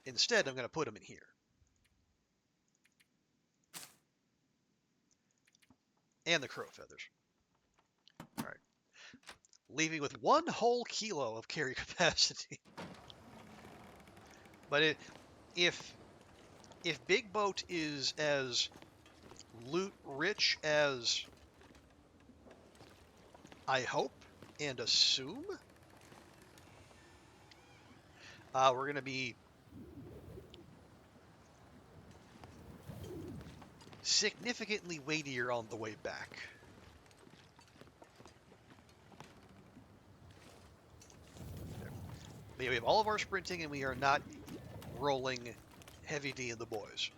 Instead, I'm going to put them in here. And the crow feathers. All right. Leaving with 1 whole kilo of carry capacity. But if Big Boat is as loot rich as I hope and assume, we're going to be significantly weightier on the way back. We have all of our sprinting, and we are not rolling heavy D in the boys.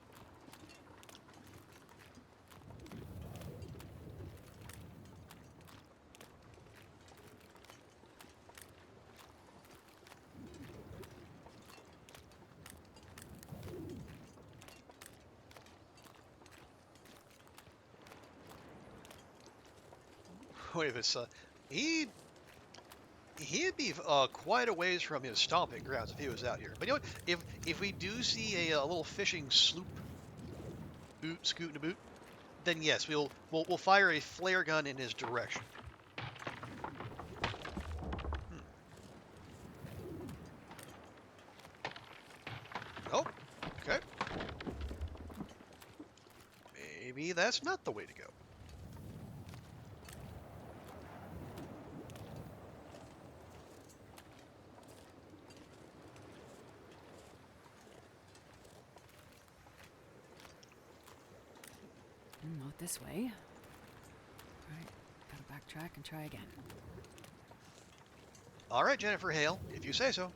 Wait, he'd be quite a ways from his stomping grounds if he was out here. But you know what? If we do see a little fishing sloop scooting a boot, then yes, we'll fire a flare gun in his direction. Oh, okay. Maybe that's not the way to go. Not this way. Right, gotta backtrack and try again. All right, Jennifer Hale, if you say so.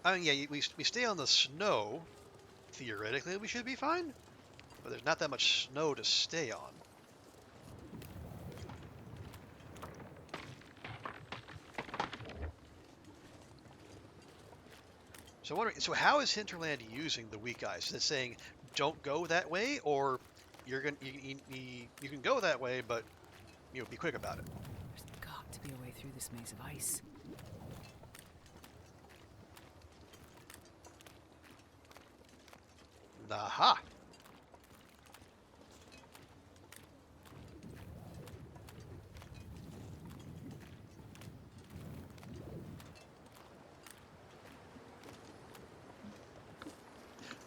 I mean, yeah, we stay on the snow. Theoretically, we should be fine. But there's not that much snow to stay on. So how is Hinterland using the weak ice? Is it saying don't go that way, or you can go that way, but be quick about it? There's got to be a way through this maze of ice. Aha!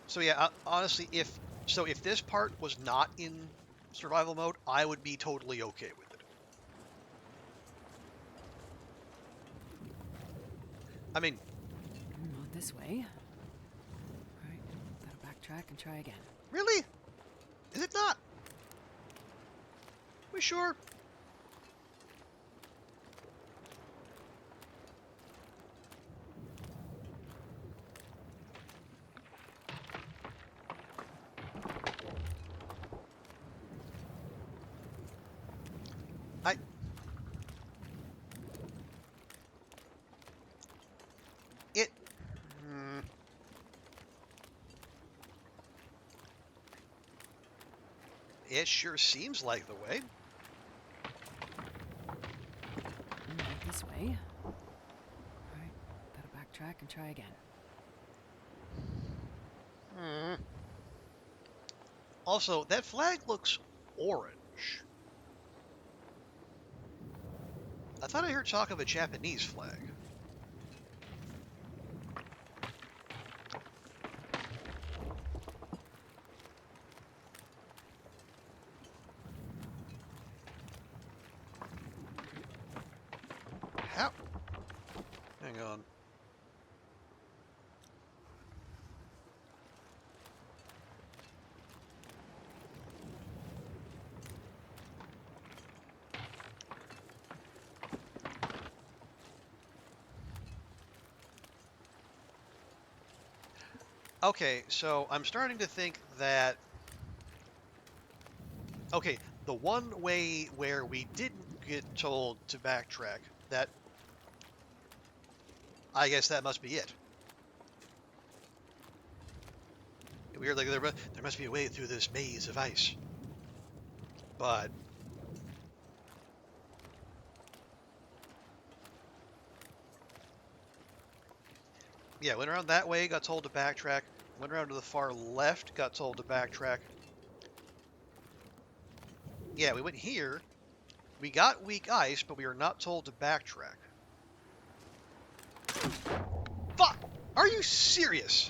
So yeah, honestly, if this part was not in survival mode, I would be totally okay with it. I mean, Not this way. Right, gotta backtrack and try again. Really? Is it not? We sure? It sure seems like the way. Not this way. Right, gotta backtrack and try again. Also, that flag looks orange. I thought I heard talk of a Japanese flag. How? Hang on. Okay, so I'm starting to think that... Okay, the one way where we didn't get told to backtrack, that I guess that must be it. We heard like there must be a way through this maze of ice, but yeah, went around that way, got told to backtrack. Went around to the far left, got told to backtrack. Yeah, we went here. We got weak ice, but we were not told to backtrack. Fuck! Are you serious?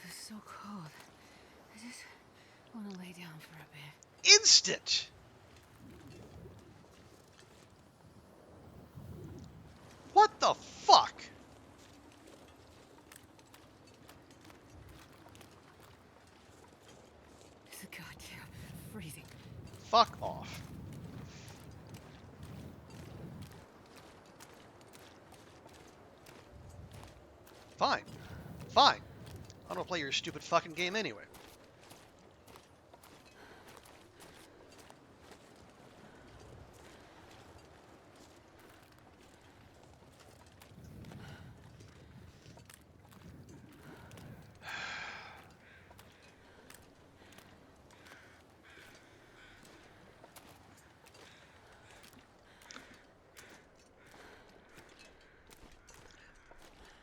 It's so cold. I just want to lay down for a bit. Instant! What the fuck? It's goddamn freezing. Fuck off. Fine. Fine. I don't play your stupid fucking game anyway.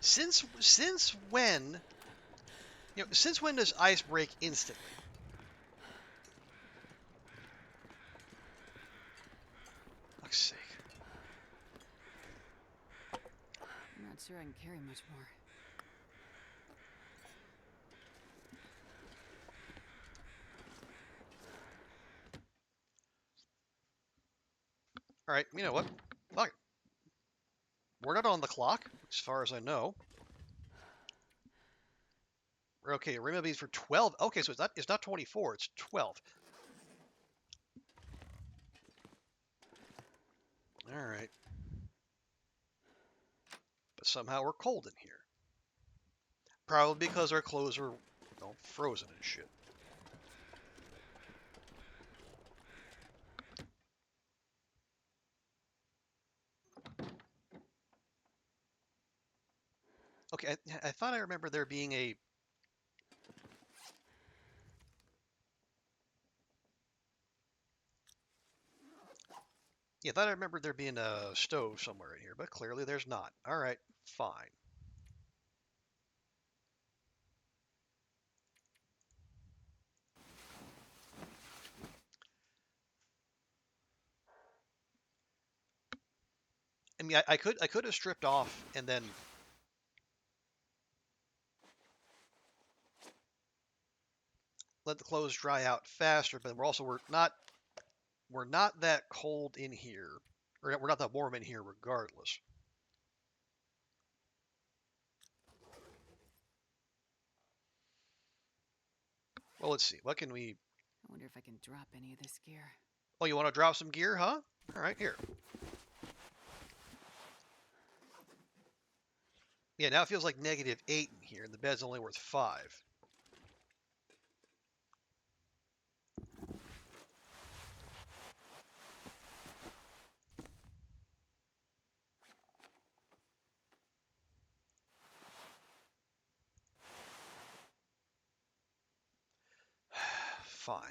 Since when, since when does ice break instantly? Fuck's sake. I'm not sure I can carry much more. All right, you know what? Fuck it. We're not on the clock, as far as I know. Okay, Rima for 12. Okay, so it's not 24, it's 12. All right. But somehow we're cold in here. Probably because our clothes are, frozen and shit. Okay, I thought I remember there being a... Yeah, I thought I remembered there being a stove somewhere in here, but clearly there's not. All right, fine. I mean, I could have stripped off and then let the clothes dry out faster, but we're not that cold in here, or we're not that warm in here regardless. Well, let's see. What can we... I wonder if I can drop any of this gear. Oh, you want to drop some gear, huh? All right, here. Yeah, now it feels like -8 in here, and the bed's only worth 5. Fine.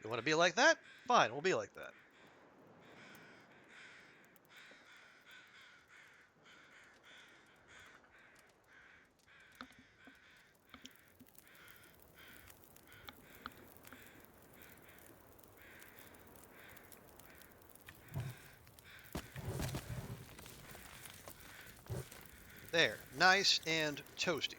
You want to be like that? Fine, we'll be like that. There, nice and toasty.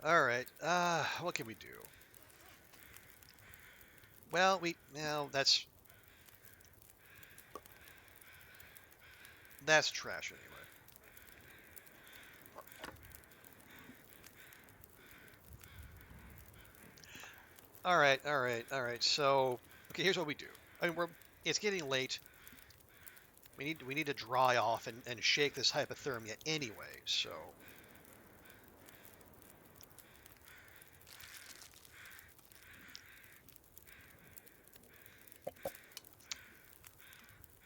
All right. What can we do? Well, that's trash anyway. All right, all right, all right. So, okay, here's what we do. I mean, it's getting late. We need to dry off and shake this hypothermia anyway. So,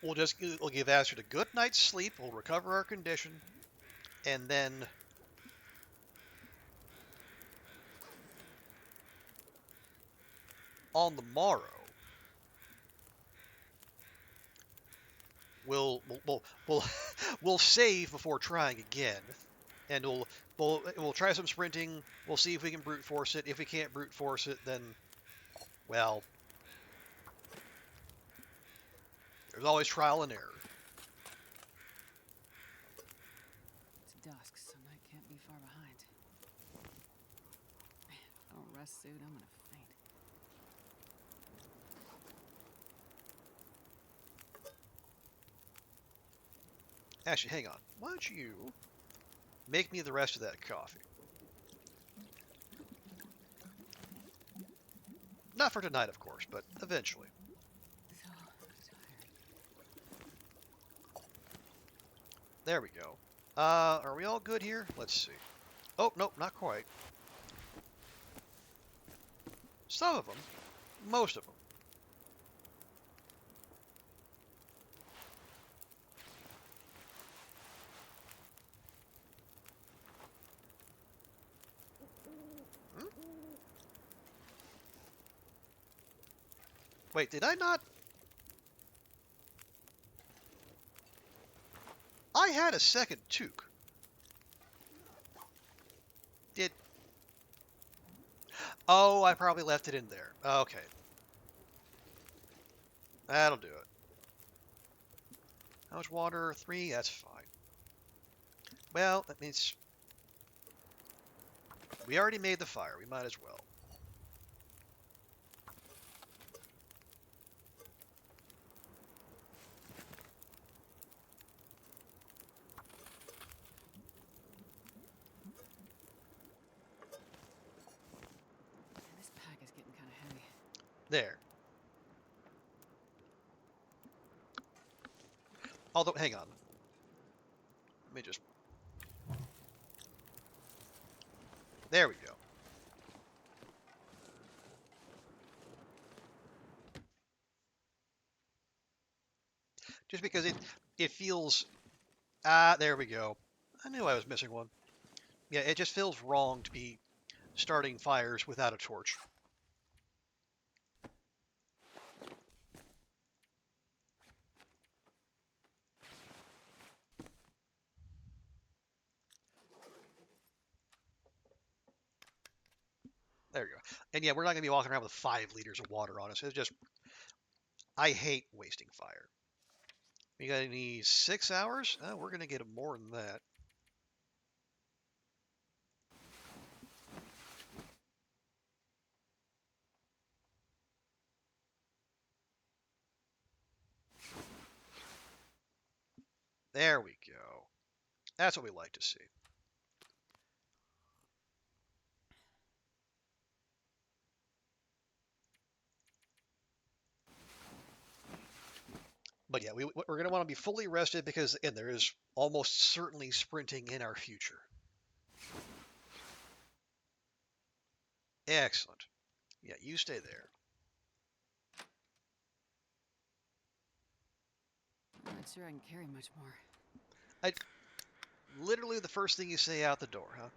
we'll give Astrid a good night's sleep. We'll recover our condition, and then on the morrow we'll we'll save before trying again, and we'll try some sprinting. We'll see if we can brute force it. If we can't brute force it, then well, there's always trial and error. It's dusk, so night can't be far behind. Man, if I don't rest soon, I'm gonna faint. Actually, hang on. Why don't you make me the rest of that coffee? Not for tonight, of course, but eventually. So tired. There we go. Are we all good here? Let's see. Oh, nope, not quite. Some of them. Most of them. Hmm? Wait, did I not? I had a second toque. Did... Oh, I probably left it in there. Okay. That'll do it. How much water? 3? That's fine. Well, that means... We already made the fire. We might as well. Man, this pack is getting kind of heavy. There. Although, hang on. Let me just... There we go. Just because it feels... Ah, there we go. I knew I was missing one. Yeah, it just feels wrong to be starting fires without a torch. There we go. And yeah, we're not going to be walking around with 5 liters of water on us. It's just... I hate wasting fire. We got any 6 hours? Oh, we're going to get more than that. There we go. That's what we like to see. But yeah, we're going to want to be fully rested because, again, there is almost certainly sprinting in our future. Excellent. Yeah, you stay there. I'm not sure I can carry much more. Literally the first thing you say out the door, huh?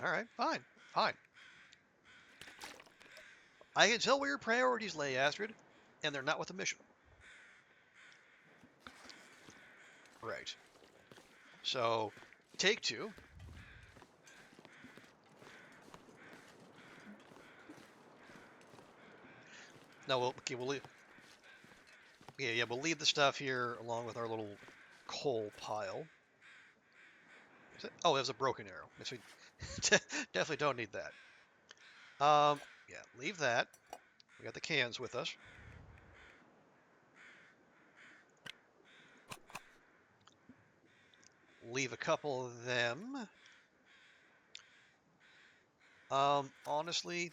All right, fine, fine. I can tell where your priorities lay, Astrid, and they're not with the mission. Right. So, take 2. No, we'll leave. Yeah, we'll leave the stuff here along with our little coal pile. Oh, there's a broken arrow. Yes, we definitely don't need that. Yeah, leave that. We got the cans with us. Leave a couple of them. Honestly,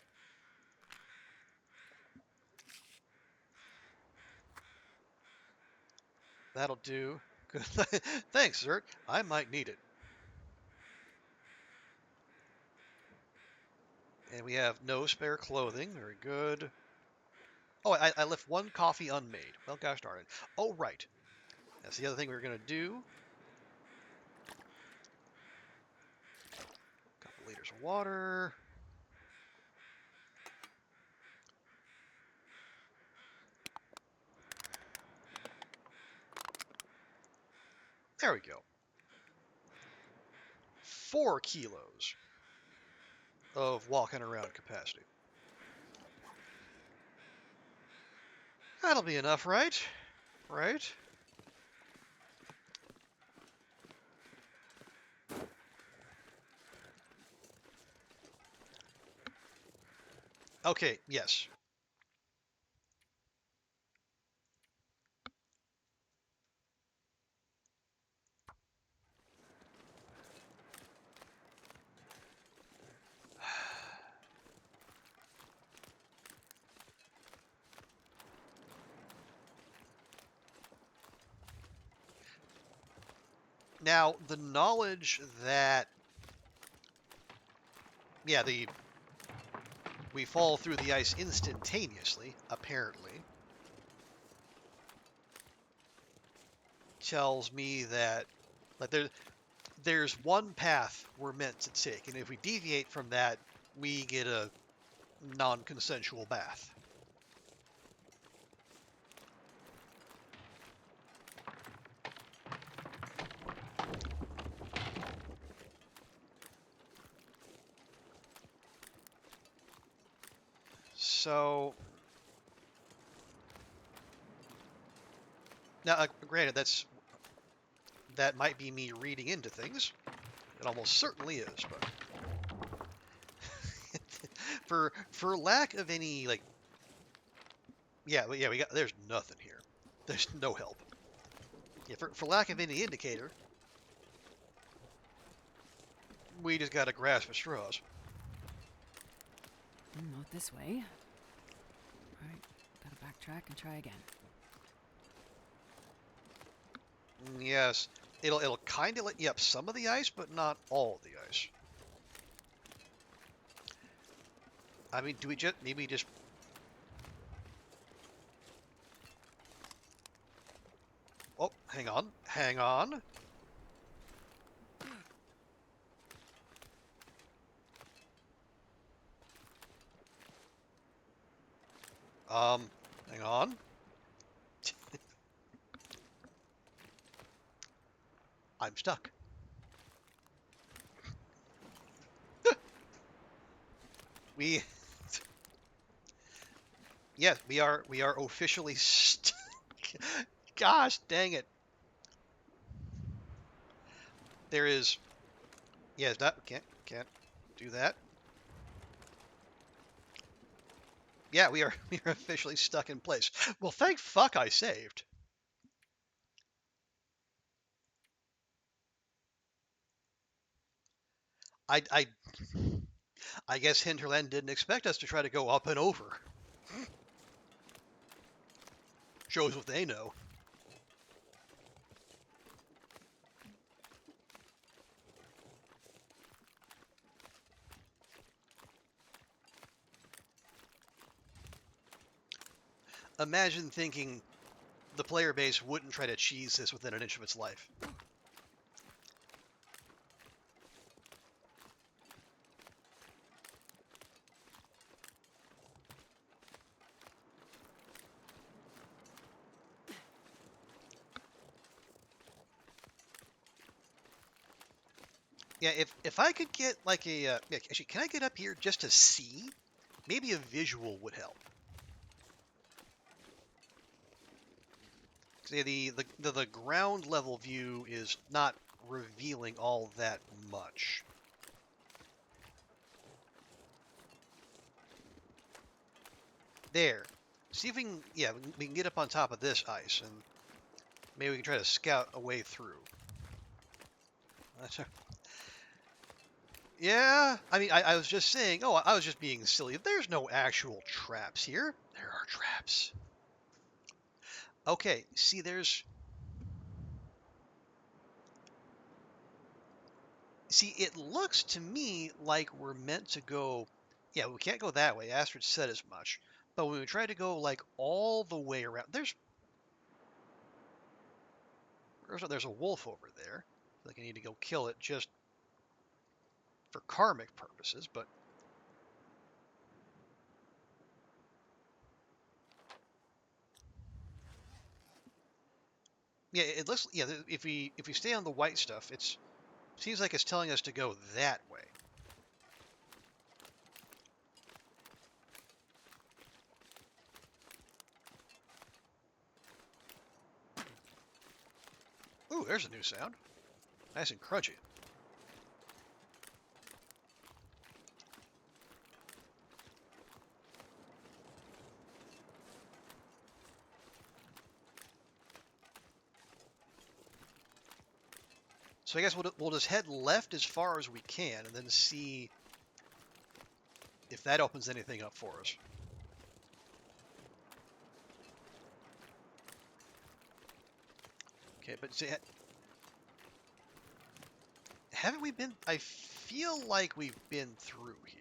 that'll do. Good. Thanks, Zert. I might need it. And we have no spare clothing. Very good. Oh, I left one coffee unmade. Well, gosh darn it. Oh, right. That's the other thing we were going to do. A couple liters of water. There we go. 4 kilos of walking around capacity. That'll be enough, right? Right? Okay, yes. Now, the knowledge that, yeah, we fall through the ice instantaneously, apparently, tells me that like there's one path we're meant to take, and if we deviate from that, we get a non-consensual bath. So now, granted, that might be me reading into things. It almost certainly is, but for lack of any like, yeah, there's nothing here. There's no help. Yeah, for lack of any indicator, we just got to grasp at straws. Not this way. Right, gotta backtrack and try again. Yes, it'll kind of let you up some of the ice, but not all of the ice. I mean, do we just maybe just? Oh, hang on, hang on. Hang on. I'm stuck. We, yes, we are officially stuck. Gosh, dang it. There is, yeah, that can't do that. Yeah, we are officially stuck in place. Well, thank fuck I saved. I I guess Hinterland didn't expect us to try to go up and over. Shows what they know. Imagine thinking the player base wouldn't try to cheese this within an inch of its life. Yeah, if I could get like a yeah, actually, can I get up here just to see? Maybe a visual would help. The ground level view is not revealing all that much. There. See if we can, yeah, we can get up on top of this ice, and maybe we can try to scout a way through. Yeah, I mean, I was just saying, oh, I was just being silly. There's no actual traps here. There are traps. Okay, see, it looks to me like we're meant to go, yeah, we can't go that way. Astrid said as much. But when we try to go, like, all the way around, there's a wolf over there. I think I need to go kill it just for karmic purposes, but yeah, it looks, yeah, if we stay on the white stuff, it seems like it's telling us to go that way. Ooh, there's a new sound. Nice and crunchy. So I guess we'll just head left as far as we can and then see if that opens anything up for us. Okay, but see, haven't we been... I feel like we've been through here.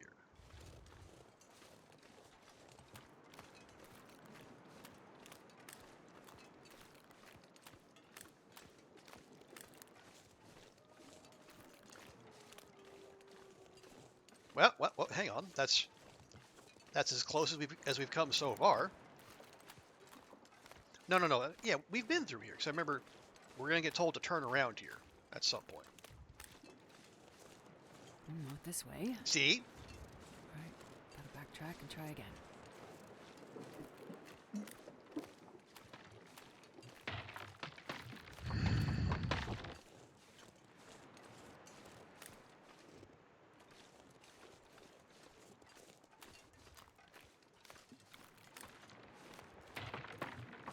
Well, hang on. That's as close as we've come so far. No. Yeah, we've been through here. Because I remember we're going to get told to turn around here at some point. Not this way. See? Right, gotta backtrack and try again.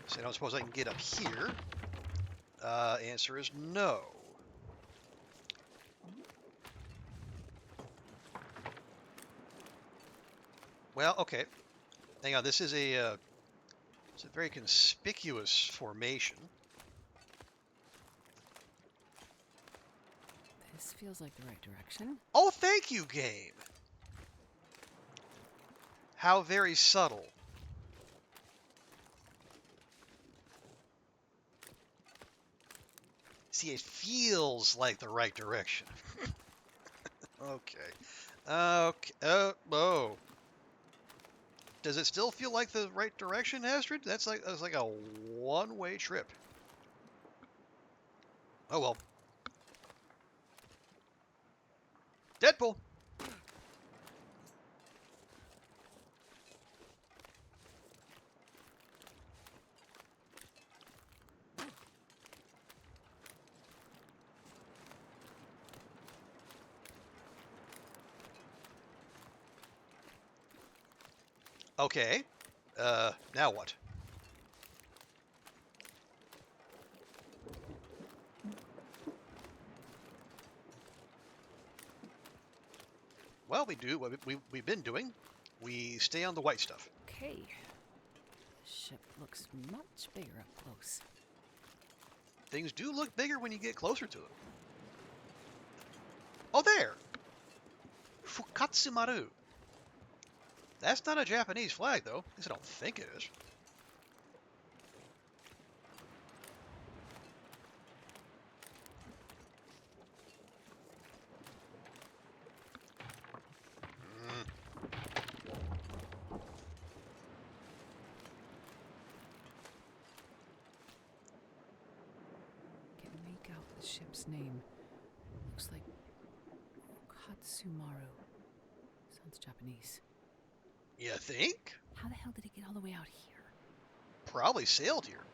So I don't suppose I can get up here. Answer is no. Well, okay. Hang on. This is it's a very conspicuous formation. This feels like the right direction. Oh, thank you, game. How very subtle. See, it feels like the right direction. Okay. Okay. Oh. Does it still feel like the right direction, Astrid? That's like a one-way trip. Oh well. Deadpool. Okay. Now what? Well, we do what we've been doing. We stay on the white stuff. Okay. The ship looks much bigger up close. Things do look bigger when you get closer to them. Oh, there! Fukatsumaru. That's not a Japanese flag, though. At least I don't think it is. Can make out the ship's name. Looks like Katsumaru. Sounds Japanese. You think? How the hell did he get all the way out here? Probably sailed here.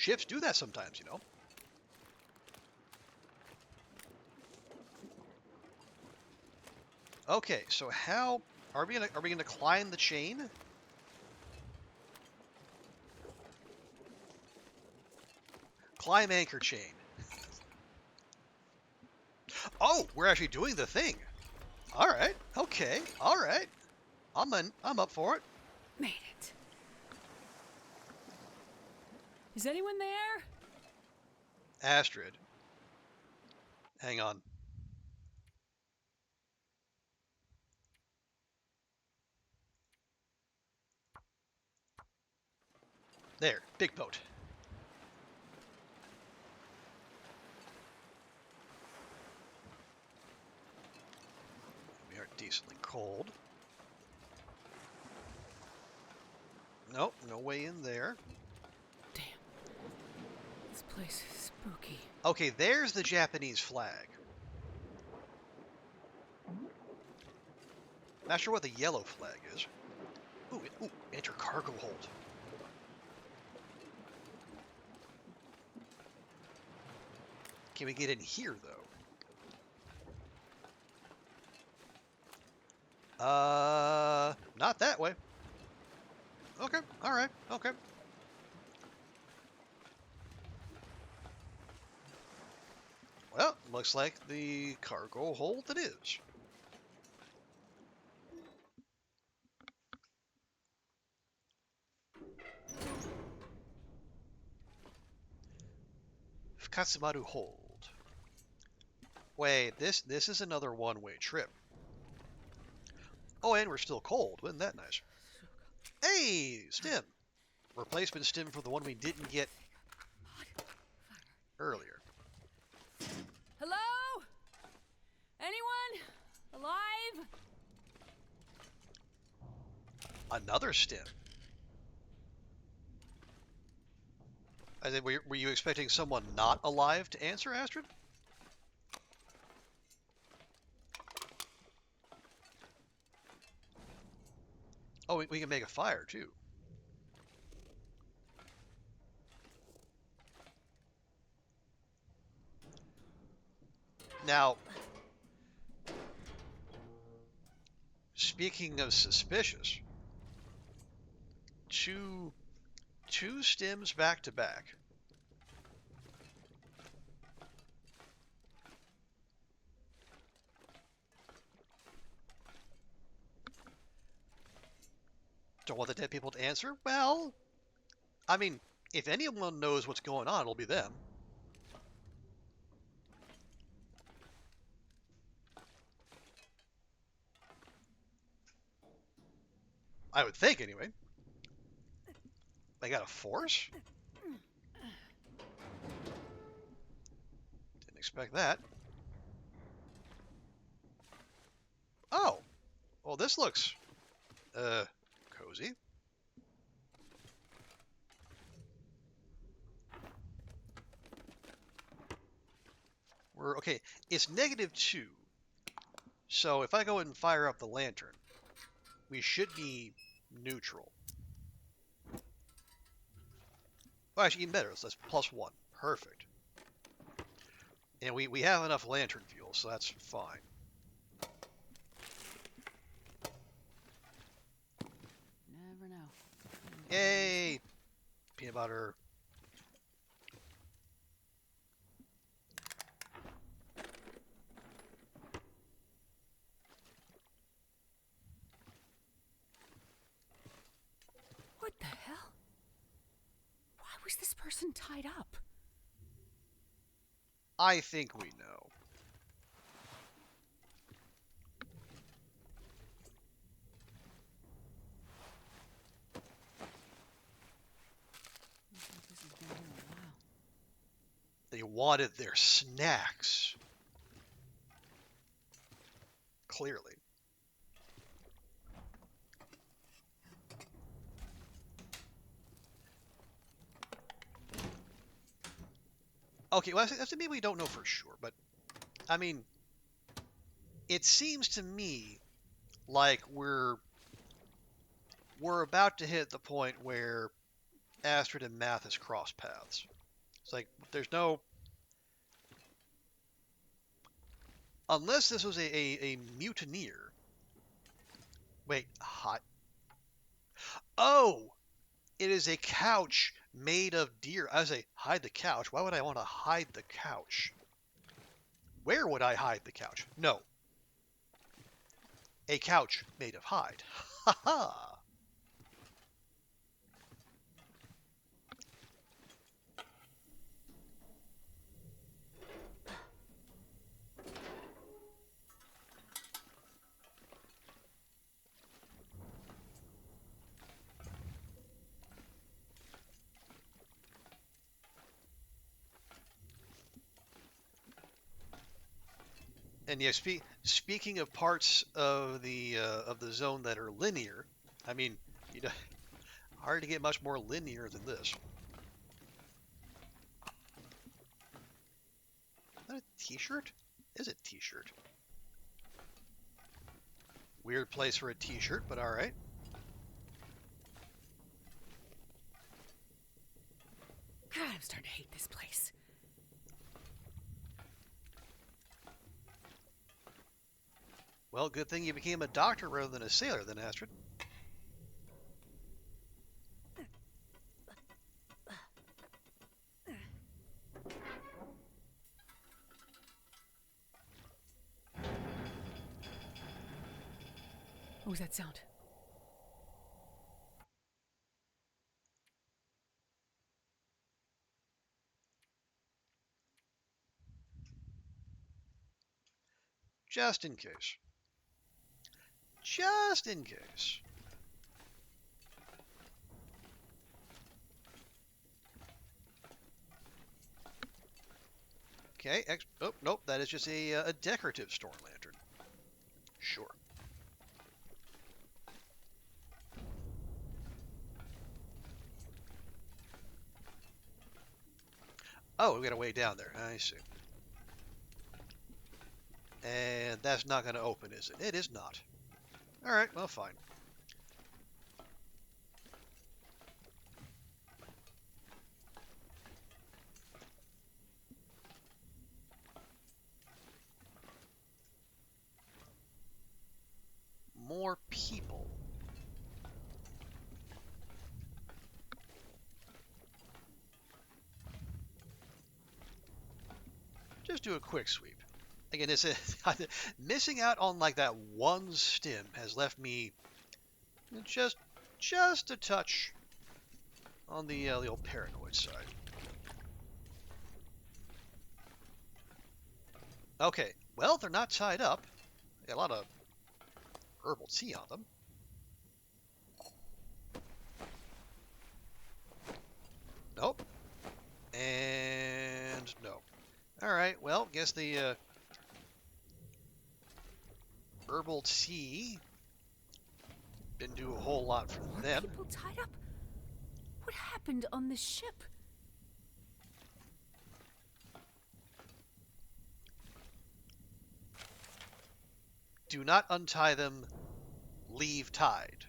Ships do that sometimes, you know. Okay, so how are we gonna climb the chain? Climb anchor chain. Oh, we're actually doing the thing. All right. Okay. All right. I'm up for it. Made it. Is anyone there? Astrid. Hang on. There. Big boat. We are decently cold. Nope. No way in there. Damn. This place is spooky. Okay. There's the Japanese flag. Not sure what the yellow flag is. Ooh, enter cargo hold. Can we get in here, though? Not that way. Okay, alright, okay. Well, looks like the cargo hold it is. Katsumaru hold. Wait, this is another one-way trip. Oh, and we're still cold. Wasn't that nice? Hey, stim. Replacement stim for the one we didn't get earlier. Hello? Anyone? Alive? Another stim. I said, were you expecting someone not alive to answer, Astrid? Oh, we can make a fire, too. Now, speaking of suspicious, two stims back to back. Don't want the dead people to answer? Well, I mean, if anyone knows what's going on, it'll be them. I would think, anyway. They got a force? Didn't expect that. Oh. Well, this looks, cozy. Okay, it's -2. So if I go and fire up the lantern, we should be neutral. Well, actually, even better. So that's +1. Perfect. And we have enough lantern fuel, so that's fine. Never know. Yay! Peanut butter. What the hell? Why was this person tied up? I think we know. Looks like this has been here a while. They wanted their snacks. Clearly. Okay, well, that's to me we don't know for sure, but I mean, it seems to me like we're about to hit the point where Astrid and Mathis cross paths. It's like, there's no... Unless this was a mutineer. Wait, hot. Oh! It is a couch made of deer. I say, hide the couch. Why would I want to hide the couch? Where would I hide the couch? No. A couch made of hide. Ha ha! And yeah, speaking of parts of the zone that are linear, I mean, you know, hard to get much more linear than this. Is that a t-shirt? Is it t-shirt? Weird place for a t-shirt, but all right. God, I'm starting to hate this place. Well, good thing you became a doctor rather than a sailor, then, Astrid. What was that sound? Just in case. Just in case. Okay, oh, nope, that is just a decorative storm lantern. Sure. Oh, we got a way down there. I see. And that's not going to open, is it? It is not. All right, well, fine. More people. Just do a quick sweep. Again, it's missing out on like that one stim has left me just a touch on the old paranoid side. Okay, well, they're not tied up. They got a lot of herbal tea on them. Nope. And no. All right, well, guess the herbal tea didn't do a whole lot for More them. people tied up? What happened on the ship? Do not untie them. Leave tied.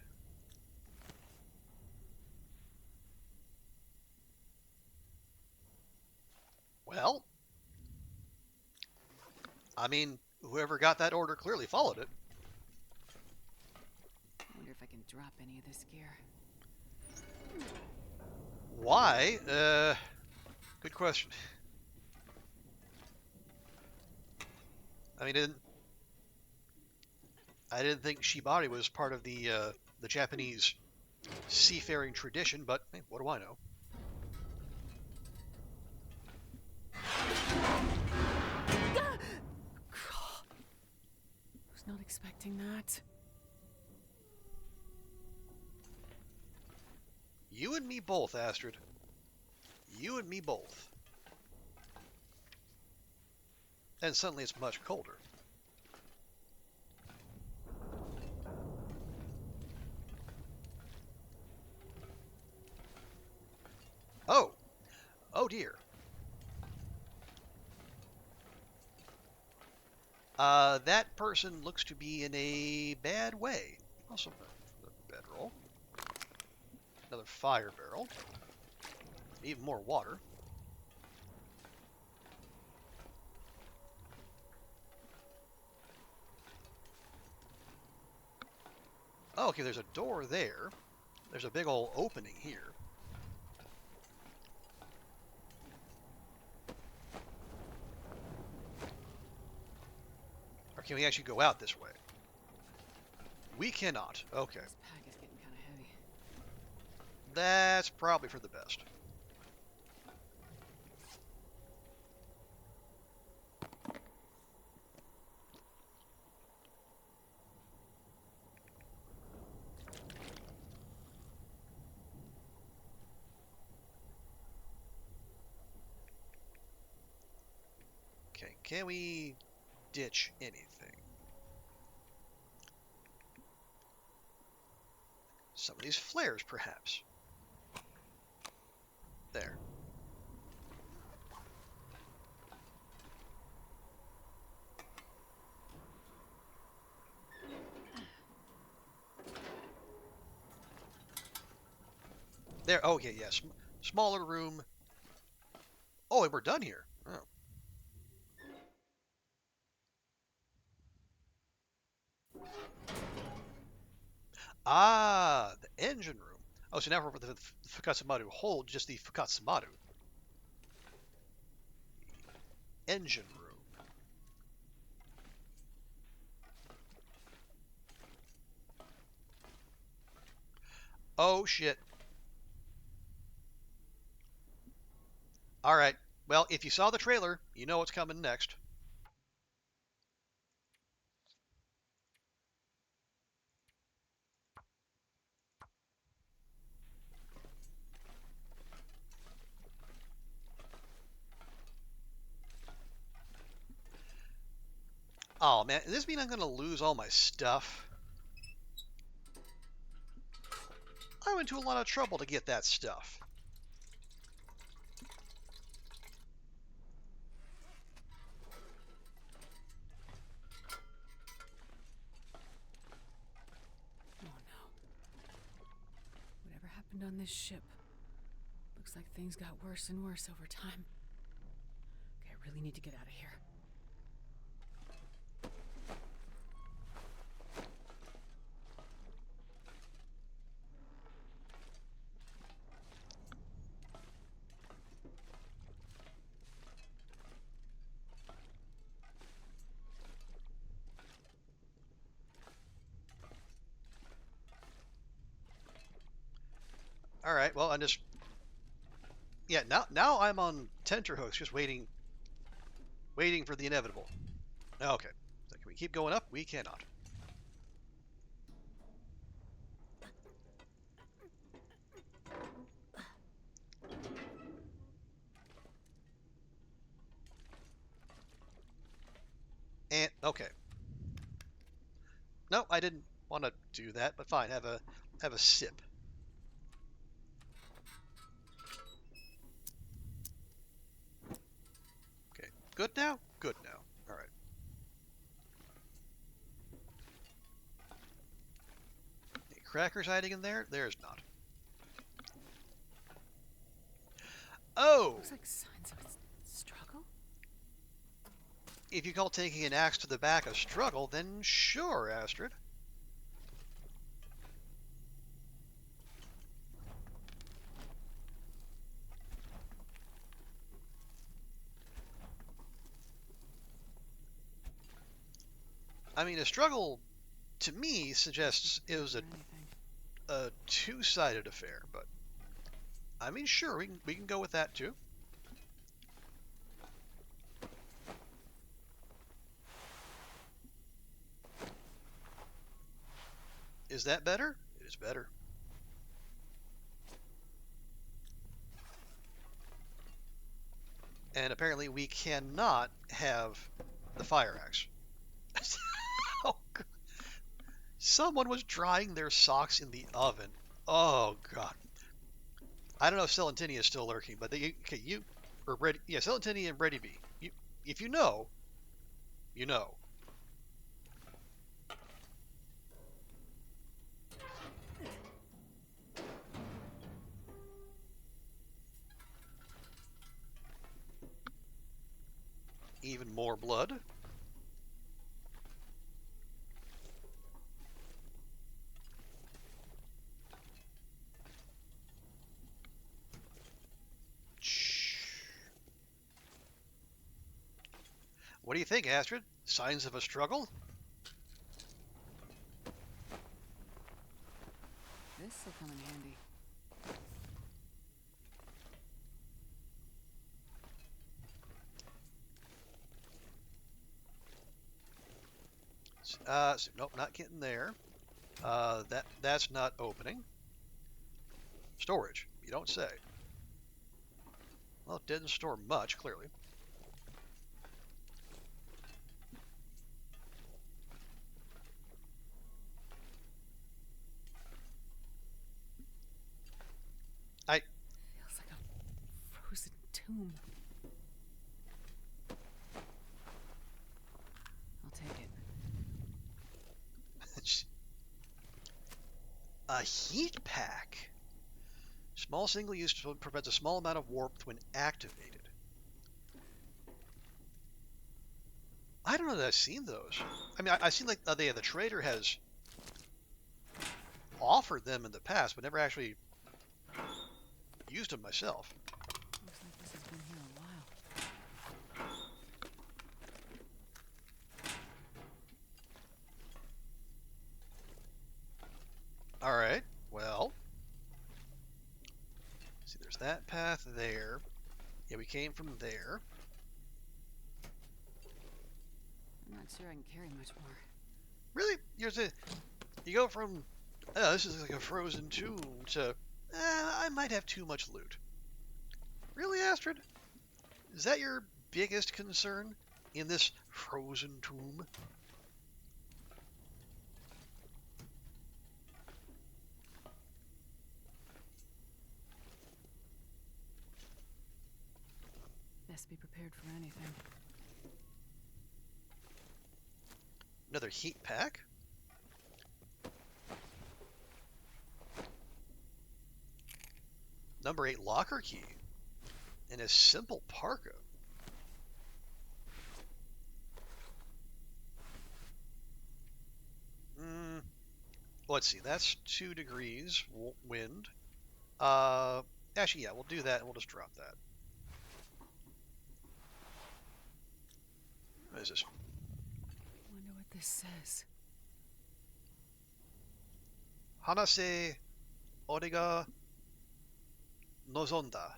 Well, I mean, whoever got that order clearly followed it. I wonder if I can drop any of this gear. Why? Good question. I mean, I didn't think shibari was part of the Japanese seafaring tradition, but hey, what do I know? Was not expecting that. You and me both, Astrid. You and me both. And suddenly it's much colder. Oh! Oh dear. That person looks to be in a bad way. Also, another bedroll. Another fire barrel. Even more water. Oh, okay, there's a door there. There's a big old opening here. Or can we actually go out this way? We cannot. Okay. This pack is getting kind of heavy. That's probably for the best. Okay, can we ditch anything? Some of these flares, perhaps. There. There. Oh, okay, yes. Smaller room. Oh, and we're done here. Oh. Ah, the engine room. Oh, so now for the Fukatsumatu hold, just the Fukatsumatu. Engine room. Oh, shit. All right. Well, if you saw the trailer, you know what's coming next. Oh, man. Does this mean I'm going to lose all my stuff? I went to a lot of trouble to get that stuff. Oh no. Whatever happened on this ship? Looks like things got worse and worse over time. Okay, I really need to get out of here. All right. Well, I'm just... Yeah, now I'm on tenterhooks, just waiting for the inevitable. Okay. So can we keep going up? We cannot. And okay. No, I didn't want to do that, but fine. Have a sip. Okay. Good now? Good now. All right. Any crackers hiding in there? There's not. Oh! Looks like signs of a struggle. If you call taking an axe to the back a struggle, then sure, Astrid. I mean, a struggle, to me, suggests it was a two-sided affair, but I mean, sure, we can go with that too. Is that better? It is better. And apparently we cannot have the fire axe. Oh, God. Someone was drying their socks in the oven. Oh, God. I don't know if Celentini is still lurking, but okay, you or Brady, yeah, Celentini and Brady B. If you know, you know. even more blood. What do you think, Astrid? Signs of a struggle? This will come in handy. So, nope, not getting there. That's not opening. Storage, you don't say. Well, it didn't store much, clearly. Feels like a frozen tomb. I'll take it. A heat pack. Small single use prevents a small amount of warmth when activated. I don't know that I've seen those. I mean, I've seen like the trader has offered them in the past, but never actually used them myself. Looks like this has been here a while. All right. Well, see, there's that path there. Yeah, we came from there. I'm not sure I can carry much more. Really? You go from, oh, this is like a frozen tomb to, I might have too much loot. Really, Astrid? Is that your biggest concern in this frozen tomb? Best be prepared for anything. Another heat pack? Number 8 locker key. And a simple parka. Let's see, that's 2 degrees wind. Actually, yeah, we'll do that and we'll just drop that. What is this? Wonder what this says. Hanase Origa Nozonda.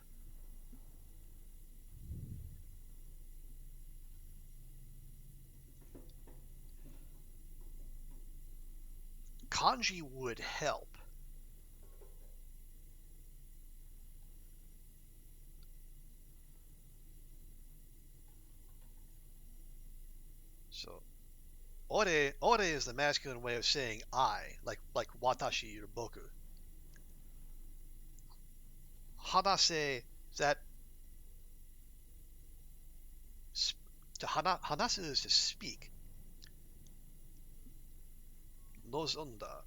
Kanji would help. So, ore is the masculine way of saying I, like watashi or boku. Hanase is that hanasu is to speak. Nozonda.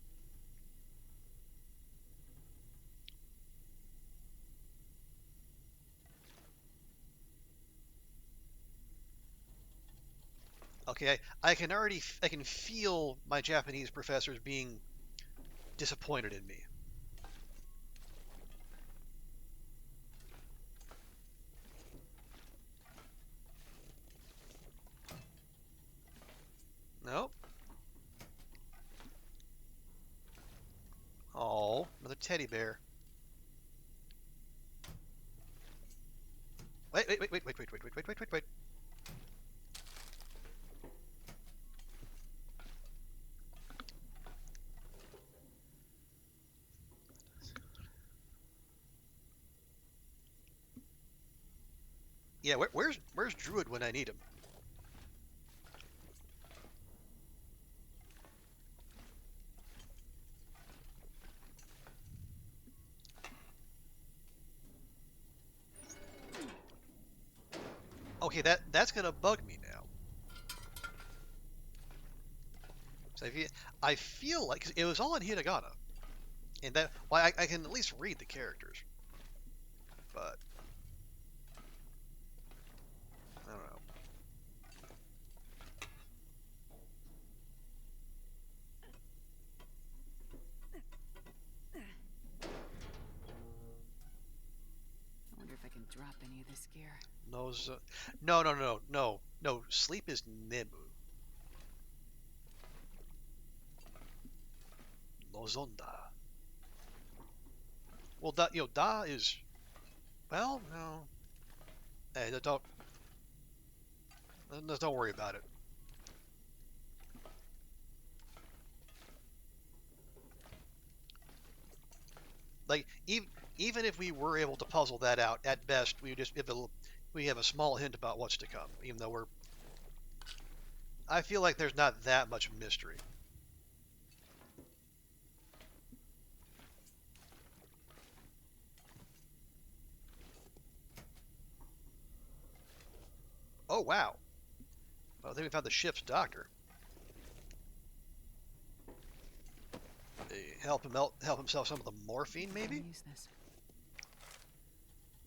Okay, I can feel my Japanese professors being disappointed in me. Nope. Oh, another teddy bear. Wait. Yeah, where's Druid when I need him? Okay, that's gonna bug me now. So I feel like it was all in hiragana, and that well, I can at least read the characters, but I don't know. No, no, no, no, no, no. Sleep is Nemu. Nozonda. Well, da is. Well, no. Hey, don't worry about it. Like even if we were able to puzzle that out, at best we have a small hint about what's to come. Even though I feel like there's not that much mystery. Oh wow! Well, I think we found the ship's doctor. Help himself some of the morphine, maybe. Use this.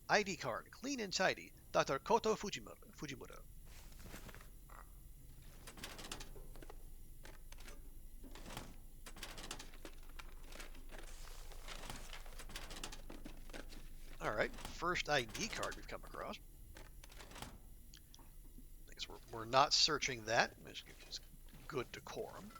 ID card, clean and tidy. Dr. Koto Fujimura. All right, first ID card we've come across. I guess we're not searching that. It's good decorum.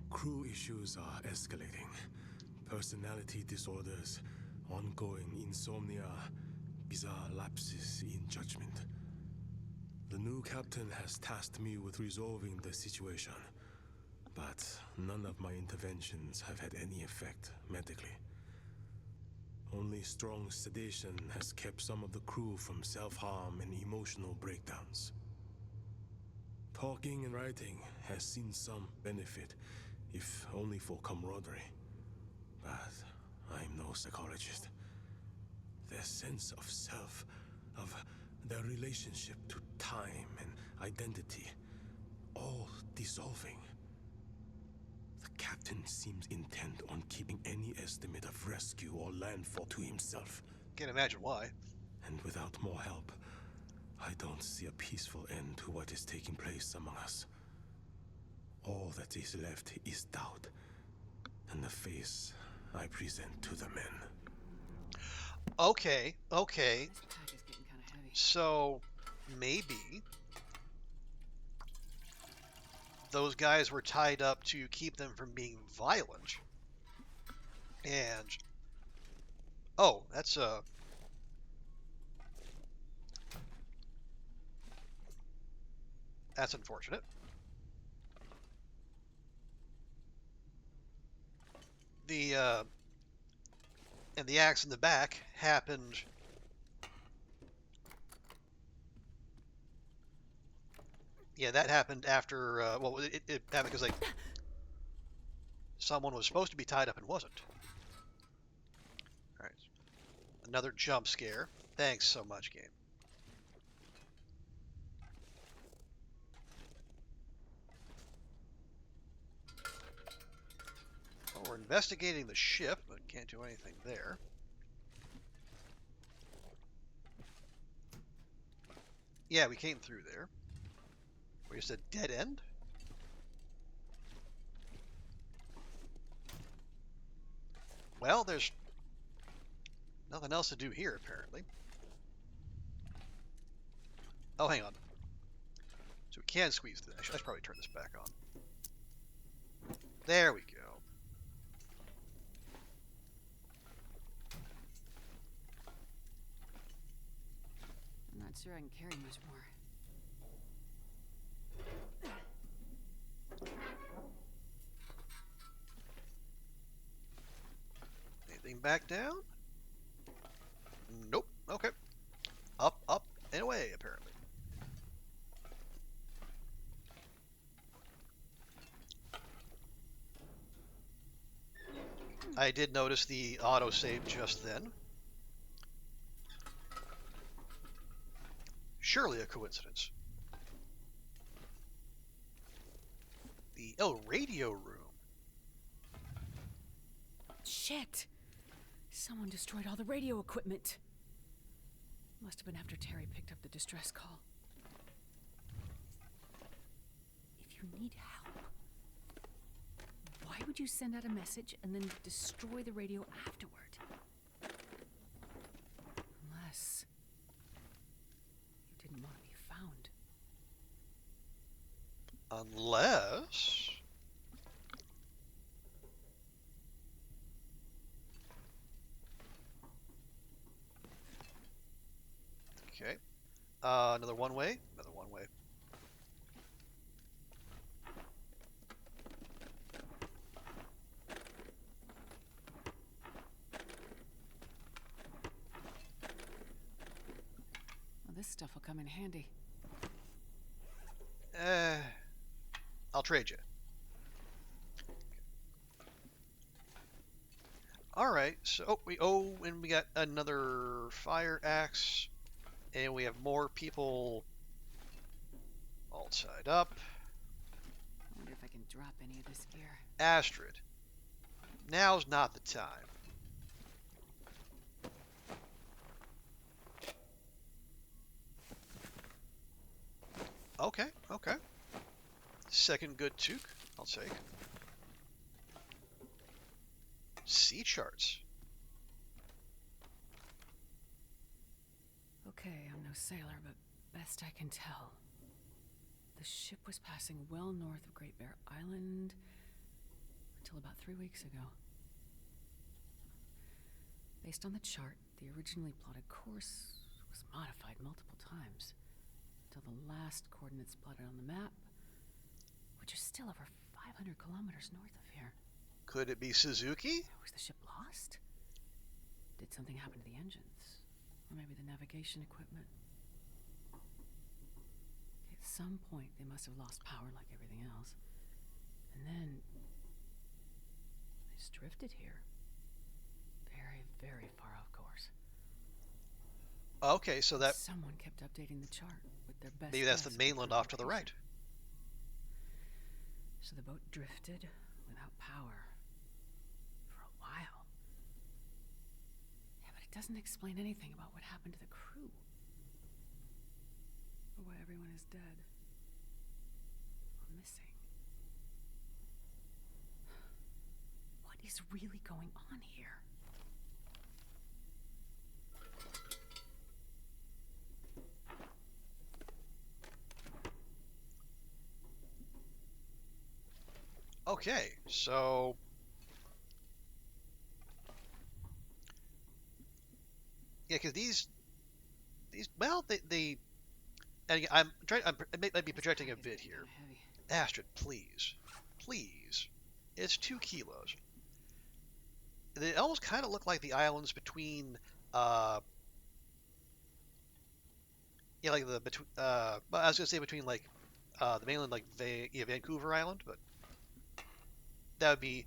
Crew issues are escalating. Personality disorders, ongoing insomnia, bizarre lapses in judgment. The new captain has tasked me with resolving the situation, but none of my interventions have had any effect medically. Only strong sedation has kept some of the crew from self-harm and emotional breakdowns. Talking and writing has seen some benefit, if only for camaraderie. But I'm no psychologist. Their sense of self, of their relationship to time and identity, all dissolving. The captain seems intent on keeping any estimate of rescue or landfall to himself. Can't imagine why. And without more help, I don't see a peaceful end to what is taking place among us. All that is left is doubt, and the face I present to the men. Okay. This pack is getting kind of heavy. So maybe those guys were tied up to keep them from being violent. And oh, that's unfortunate. And the axe in the back happened. Yeah, that happened after. Well, it happened because someone was supposed to be tied up and wasn't. All right, another jump scare. Thanks so much, game. Well, we're investigating the ship, but can't do anything there. Yeah, we came through there. We just a dead end? Well, there's nothing else to do here, apparently. Oh, hang on. So we can squeeze this. I should probably turn this back on. There we go. I'm not sure I can carry much more. Anything back down? Nope. Okay. Up, up, and away, apparently. I did notice the autosave just then. Surely a coincidence. The radio room. Shit! Someone destroyed all the radio equipment. Must have been after Terry picked up the distress call. If you need help, why Why would you send out a message and then destroy the radio afterward? Unless you didn't want to be found. Unless... Okay. Another one-way. Another one-way. Well, this stuff will come in handy. I'll trade you. All right. So and we got another fire axe, and we have more people all tied up. I wonder if I can drop any of this gear. Astrid, now's not the time. Okay, okay. Second good toque, I'll take. Sea charts. Okay, I'm no sailor, but best I can tell, the ship was passing well north of Great Bear Island until about 3 weeks ago. Based on the chart, the originally plotted course was modified multiple times until the last coordinates plotted on the map, which are still over 500 kilometers north of here. Could it be Suzuki? Was the ship lost? Did something happen to the engines? Or maybe the navigation equipment? At some point, they must have lost power like everything else. And then they just drifted here. Very, very far off course. Okay, so that Someone kept updating the chart with their best maybe that's the guess mainland at off to the right. location. So the boat drifted without power for a while. Yeah, but it doesn't explain anything about what happened to the crew. Or why everyone is dead. Or missing. What is really going on here? Okay, so yeah, because these well, they and again, I might be projecting a bit here. Astrid, please, it's 2 kilos. They almost kind of look like the islands between yeah, like the between well, I was gonna say between like the mainland, like Vancouver Island, but that would be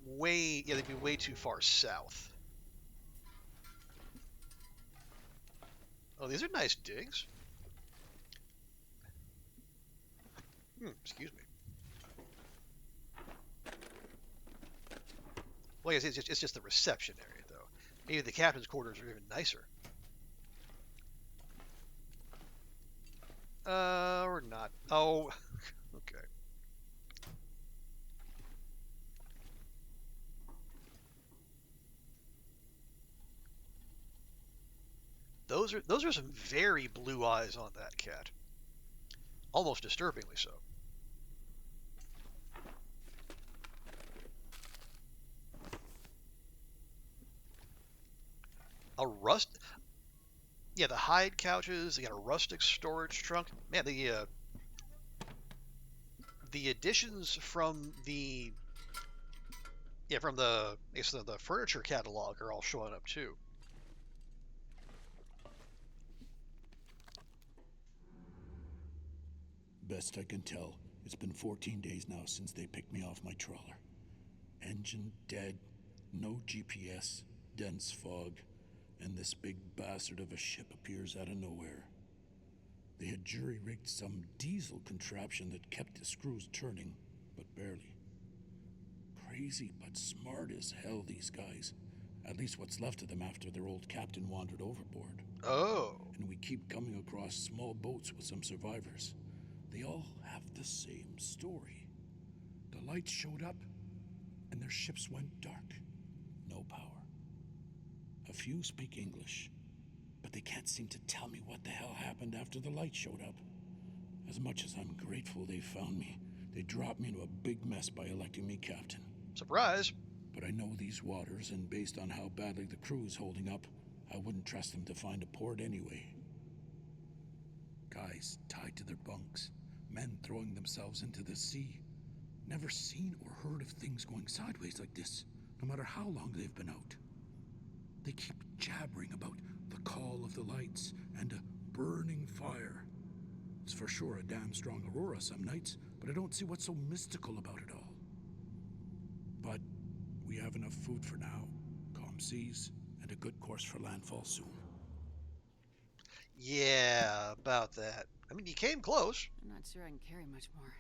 they'd be way too far south. Oh, these are nice digs. Excuse me. Well, I guess it's just the reception area, though. Maybe the captain's quarters are even nicer. Or not. Oh, okay. Those are some very blue eyes on that cat. Almost disturbingly so. A rust. Yeah, the hide couches. They got a rustic storage trunk. Man, the additions from the I guess the furniture catalog are all showing up too. Best I can tell, it's been 14 days now since they picked me off my trawler. Engine dead, no GPS, dense fog, and this big bastard of a ship appears out of nowhere. They had jury-rigged some diesel contraption that kept the screws turning, but barely. Crazy but smart as hell, these guys. At least what's left of them after their old captain wandered overboard. Oh. And we keep coming across small boats with some survivors. They all have the same story. The lights showed up, and their ships went dark. No power. A few speak English, but they can't seem to tell me what the hell happened after the lights showed up. As much as I'm grateful they found me, they dropped me into a big mess by electing me captain. Surprise. But I know these waters, and based on how badly the crew is holding up, I wouldn't trust them to find a port anyway. Guys tied to their bunks, men throwing themselves into the sea. Never seen or heard of things going sideways like this, no matter how long they've been out. They keep jabbering about the call of the lights and a burning fire. It's for sure a damn strong aurora some nights, but I don't see what's so mystical about it all. But we have enough food for now, calm seas, and a good course for landfall soon. Yeah, about that. I mean, you came close. I'm not sure I can carry much more.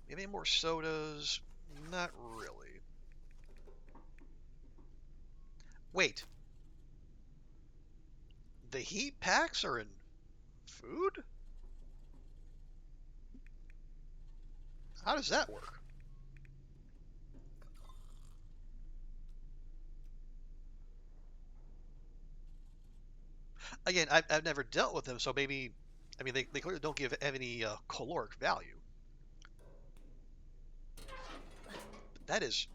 You have any more sodas? Not really. Wait. The heat packs are in food? How does that work? Again, I've never dealt with them, so maybe, I mean, they clearly don't have any caloric value. But that is,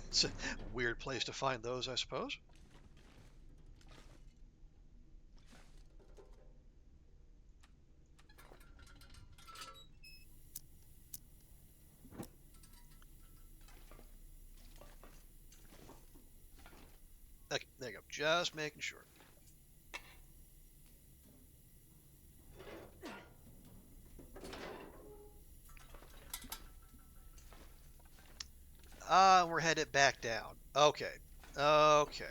it's a weird place to find those, I suppose. Okay, there you go. Just making sure. We're headed back down. Okay. Okay.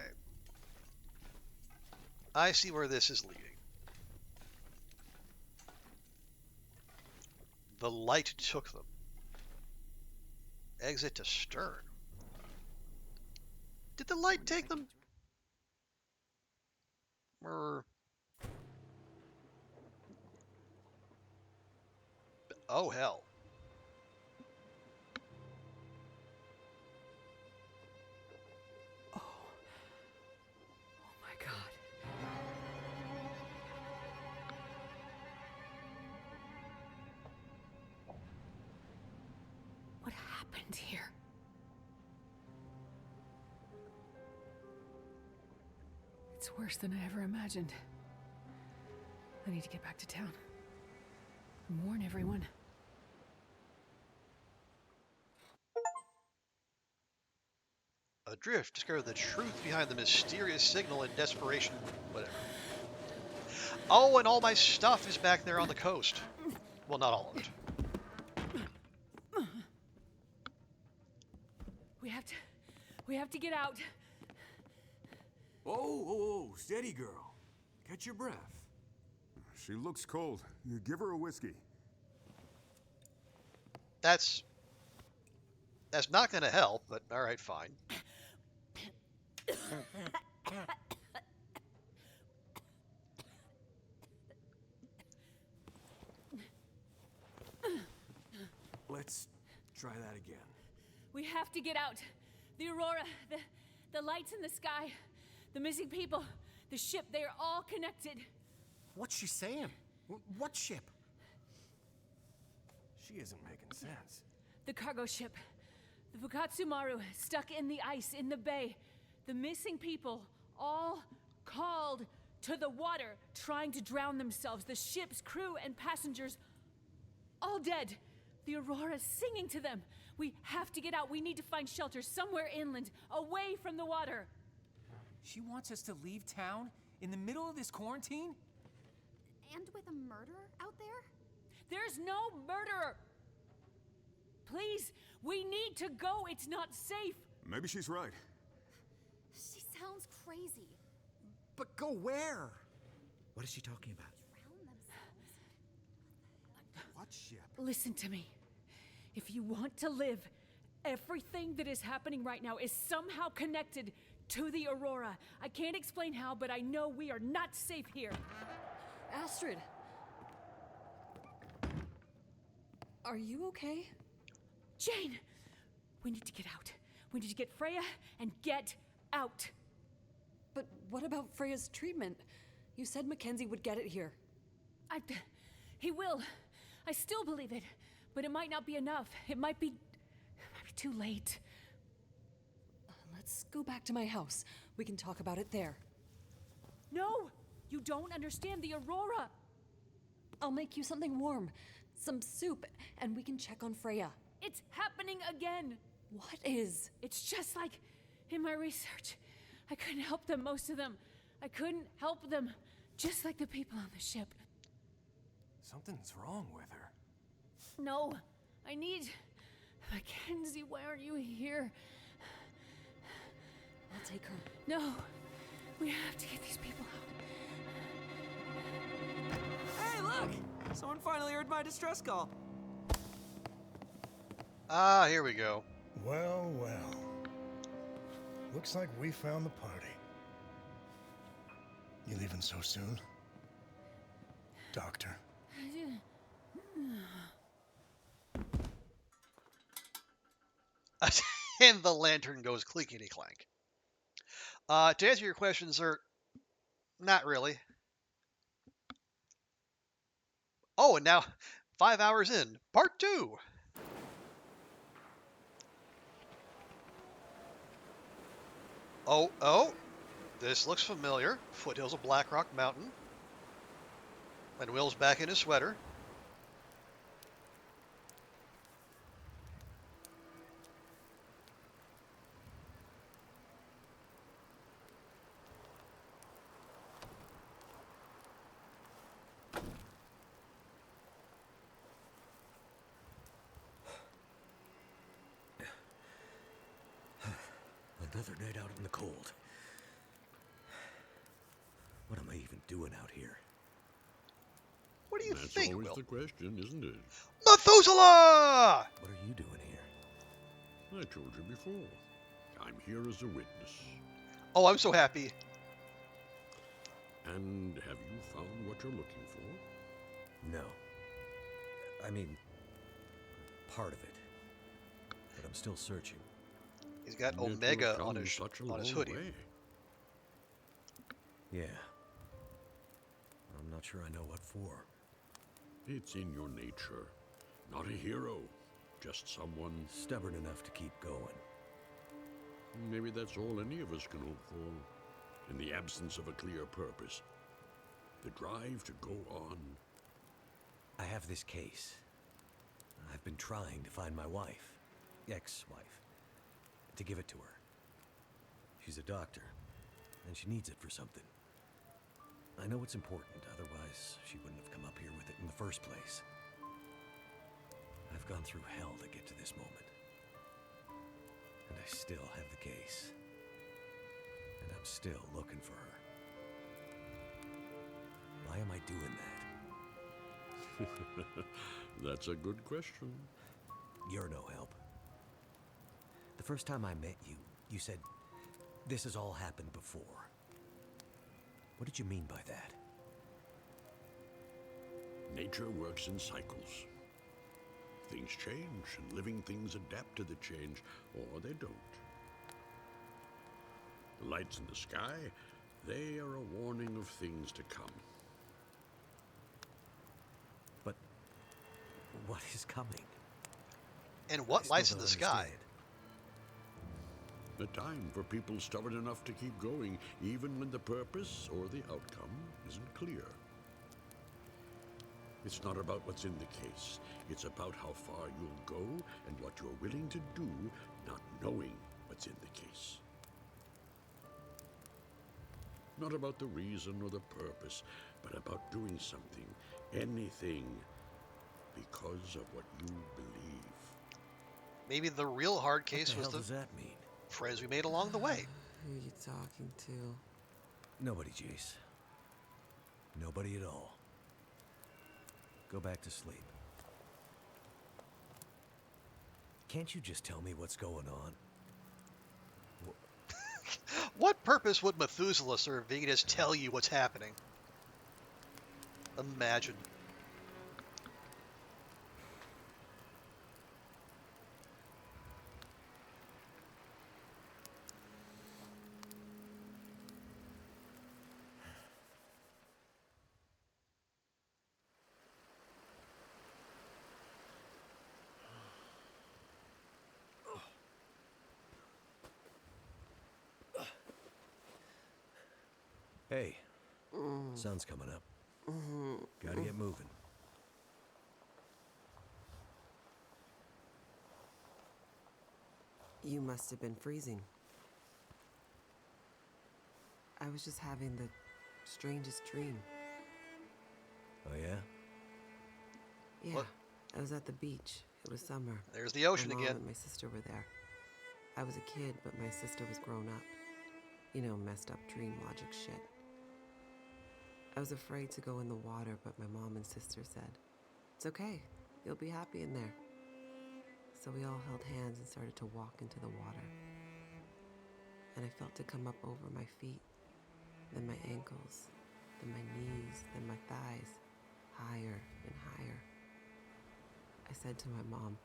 I see where this is leading. The light took them. Exit to stern. Did the light take them? Or... Oh, hell. Oh my God. What happened here? It's worse than I ever imagined. I need to get back to town and warn everyone. Adrift, discover the truth behind the mysterious signal in desperation. Whatever. Oh, and all my stuff is back there on the coast. Well, not all of it. We have to get out. Oh, steady, girl. Catch your breath. She looks cold. You give her a whiskey. That's not going to help, but all right, fine. Let's try that again. We have to get out. The aurora, the lights in the sky, the missing people, the ship, they are all connected. What's she saying? What ship? She isn't making sense. The cargo ship, the Fukatsumaru, stuck in the ice in the bay. The missing people, all called to the water, trying to drown themselves. The ship's crew and passengers, all dead. The aurora singing to them. We have to get out. We need to find shelter somewhere inland, away from the water. She wants us to leave town in the middle of this quarantine? And with a murderer out there? There's no murderer. Please, we need to go. It's not safe. Maybe she's right. She sounds crazy. But go where? What is she talking about? Drown themselves. What ship? Listen to me. If you want to live, everything that is happening right now is somehow connected to the Aurora. I can't explain how, but I know we are not safe here. Astrid! Are you okay? Jane! We need to get out. We need to get Freya and get out. But what about Freya's treatment? You said Mackenzie would get it here. He will. I still believe it. But it might not be enough. It might be too late. Let's go back to my house. We can talk about it there. No! You don't understand the Aurora! I'll make you something warm. Some soup, and we can check on Freya. It's happening again! What is? It's just like in my research. I couldn't help them, most of them. I couldn't help them, just like the people on the ship. Something's wrong with her. No, I need... Mackenzie, why aren't you here? I'll take her. No, we have to get these people out. Hey, look! Someone finally heard my distress call. Ah, here we go. Well, well. Looks like we found the party. You leaving so soon? Doctor. And the lantern goes clinkety clank. To answer your question, sir, not really. Oh, and now, 5 hours in, part 2. Oh, this looks familiar. Foothills of Blackrock Mountain. And Will's back in his sweater. Another night out in the cold. What am I even doing out here? What do you That's think, always Will? the question, isn't it? Methuselah! What are you doing here? I told you before. I'm here as a witness. Oh, I'm so happy. And have you found what you're looking for? No. I mean, part of it. But I'm still searching. He's got Yet you've Omega come on his such a on his long hoodie. way. Yeah. I'm not sure I know what for. It's in your nature. Not a hero, just someone... Stubborn enough to keep going. Maybe that's all any of us can hope for. In the absence of a clear purpose. The drive to go on. I have this case. I've been trying to find my wife. Ex-wife. To give it to her. She's a doctor, and she needs it for something. I know it's important, otherwise she wouldn't have come up here with it in the first place. I've gone through hell to get to this moment. And I still have the case. And I'm still looking for her. Why am I doing that? That's a good question. You're no help. The first time I met you, you said, this has all happened before. What did you mean by that? Nature works in cycles. Things change, and living things adapt to the change, or they don't. The lights in the sky, they are a warning of things to come. But what is coming? And what lights in the sky? A time for people stubborn enough to keep going, even when the purpose or the outcome isn't clear. It's not about what's in the case. It's about how far you'll go and what you're willing to do, not knowing what's in the case. Not about the reason or the purpose, but about doing something, anything, because of what you believe. Maybe the real hard case What was the hell does that mean? friends we made along the way. Who are you talking to? Nobody, Jace. Nobody at all. Go back to sleep. Can't you just tell me what's going on? What purpose would Methuselah serve if he could just tell you what's happening? Imagine. Hey, sun's coming up. Gotta get moving. You must have been freezing. I was just having the strangest dream. Oh, yeah? Yeah, What? I was at the beach. It was summer. There's the ocean my mom again. and my sister were there. I was a kid, but my sister was grown up. You know, messed up dream logic shit. I was afraid to go in the water, but my mom and sister said, "It's okay. You'll be happy in there." So we all held hands and started to walk into the water. And I felt it come up over my feet, then my ankles, then my knees, then my thighs, higher and higher. I said to my mom,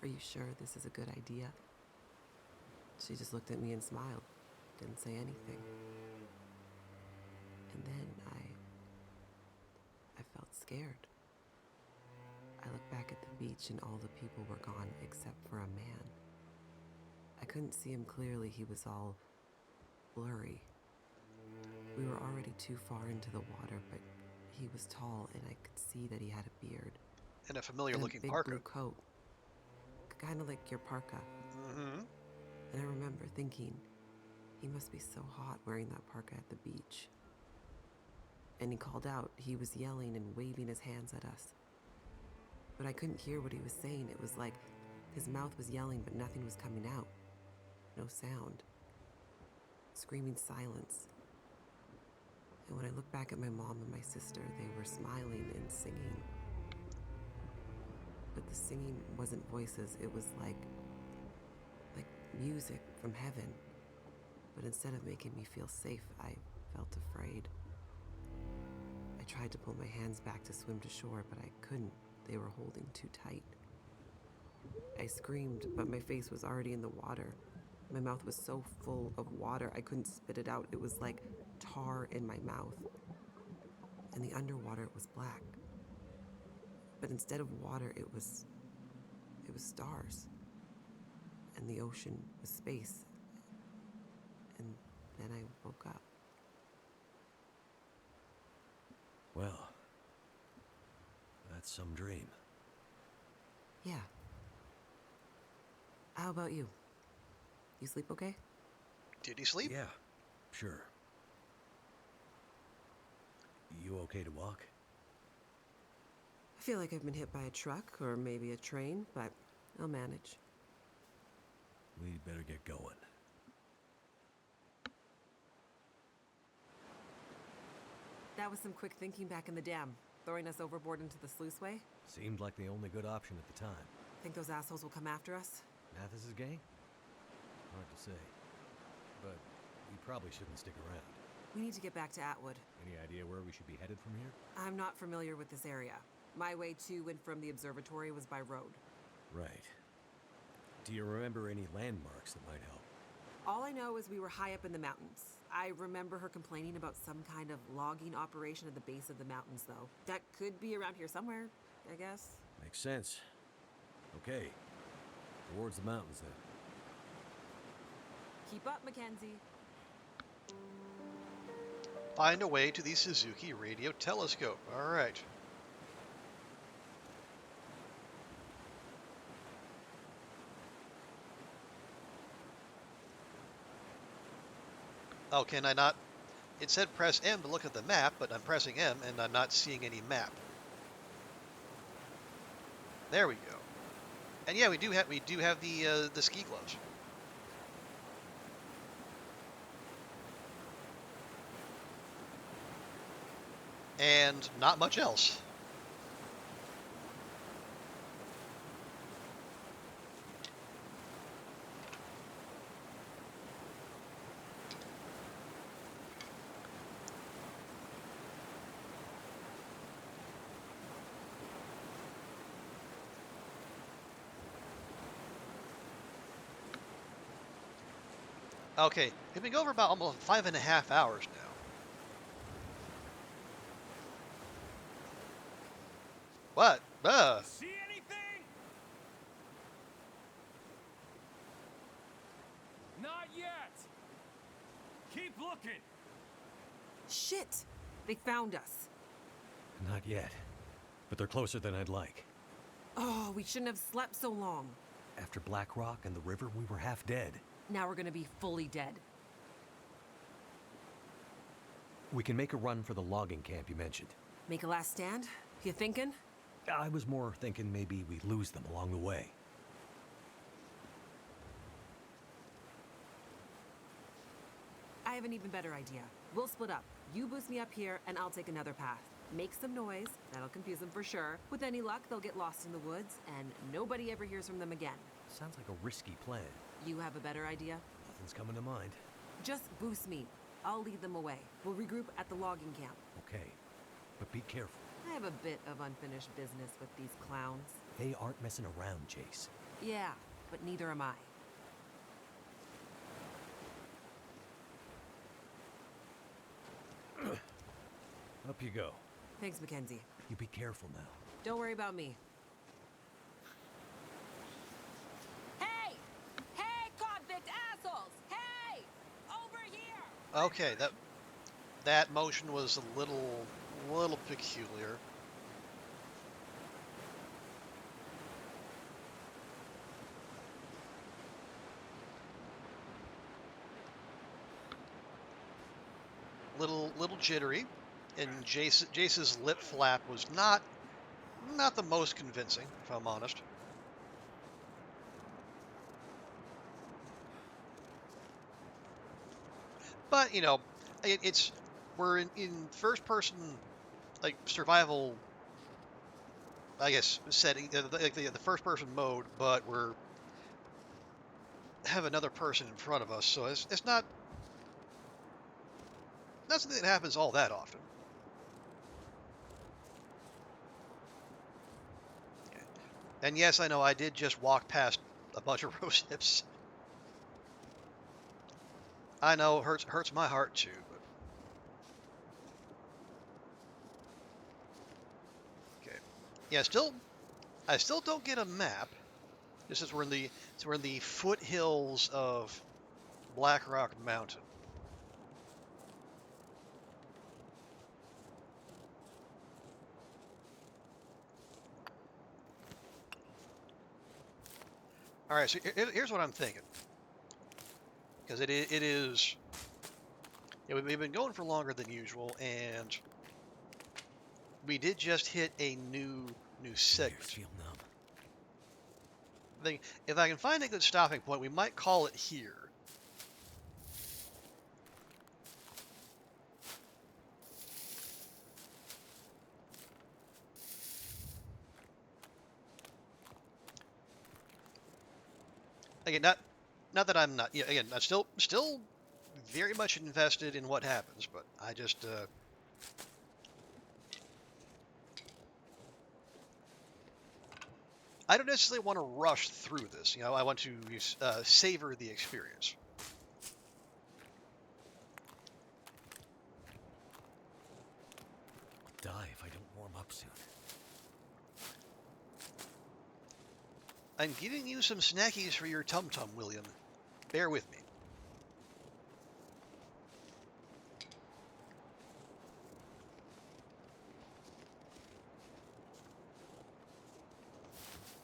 "Are you sure this is a good idea?" She just looked at me and smiled, didn't say anything. And then I felt scared. I looked back at the beach and all the people were gone except for a man. I couldn't see him clearly, he was all blurry. We were already too far into the water, but he was tall and I could see that he had a beard. And a familiar And looking a big parka. blue coat. Kind of like your parka. Mm-hmm. And I remember thinking, he must be so hot wearing that parka at the beach. And he called out. He was yelling and waving his hands at us. But I couldn't hear what he was saying. It was like his mouth was yelling, but nothing was coming out. No sound. Screaming silence. And when I looked back at my mom and my sister, they were smiling and singing. But the singing wasn't voices. It was like music from heaven. But instead of making me feel safe, I felt afraid. I tried to pull my hands back to swim to shore, but I couldn't. They were holding too tight. I screamed, but my face was already in the water. My mouth was so full of water, I couldn't spit it out. It was like tar in my mouth. And the underwater was black. But instead of water, it was stars. And the ocean was space. And then I woke up. Well, that's some dream. Yeah. How about you? You sleep okay? Did he sleep? Yeah, sure. You okay to walk? I feel like I've been hit by a truck or maybe a train, but I'll manage. We'd better get going. That was some quick thinking back in the dam, throwing us overboard into the sluiceway. Seemed like the only good option at the time. Think those assholes will come after us? Mathis's gang? Hard to say. But we probably shouldn't stick around. We need to get back to Atwood. Any idea where we should be headed from here? I'm not familiar with this area. My way to and from the observatory was by road. Right. Do you remember any landmarks that might help? All I know is we were high up in the mountains. I remember her complaining about some kind of logging operation at the base of the mountains, though. That could be around here somewhere, I guess. Makes sense. Okay. Towards the mountains, then. Keep up, Mackenzie. Find a way to the Suzuki radio telescope. All right. Oh, can I not? It said press M to look at the map, but I'm pressing M and I'm not seeing any map. There we go. And yeah, we do have the ski gloves. And not much else. Okay, we've been going for about almost 5.5 hours now. What? See anything? Not yet. Keep looking. Shit! They found us. Not yet. But they're closer than I'd like. Oh, we shouldn't have slept so long. After Black Rock and the river, we were half dead. Now we're gonna be fully dead. We can make a run for the logging camp you mentioned. Make a last stand? You thinking? I was more thinking maybe we lose them along the way. I have an even better idea. We'll split up. You boost me up here, and I'll take another path. Make some noise, that'll confuse them for sure. With any luck, they'll get lost in the woods, and nobody ever hears from them again. Sounds like a risky plan. You have a better idea? Nothing's coming to mind. Just boost me. I'll lead them away. We'll regroup at the logging camp. Okay, but be careful. I have a bit of unfinished business with these clowns. They aren't messing around, Jace. Yeah, but neither am I. Up you go. Thanks, Mackenzie. You be careful now. Don't worry about me. Hey! Hey, convict assholes! Hey! Over here! Okay, that motion was a little peculiar. Little jittery, and Jace's lip flap was not the most convincing, if I'm honest. But you know, we're in first person, like survival, I guess, setting, like the first person mode, but we're have another person in front of us, so it's not something that happens all that often. And yes, I know I did just walk past a bunch of rose hips. I know it hurts my heart too, but okay. Yeah, I still don't get a map. This is we're in the foothills of Black Rock Mountain. All right, so here's what I'm thinking, because it is. You know, we've been going for longer than usual, and we did just hit a new segment. Feel numb. I think if I can find a good stopping point, we might call it here. Again, not that I'm not. Yeah, again, I'm still very much invested in what happens, but I just I don't necessarily want to rush through this. You know, I want to savor the experience. I'll die if I don't warm up soon. I'm giving you some snackies for your tum-tum, William. Bear with me.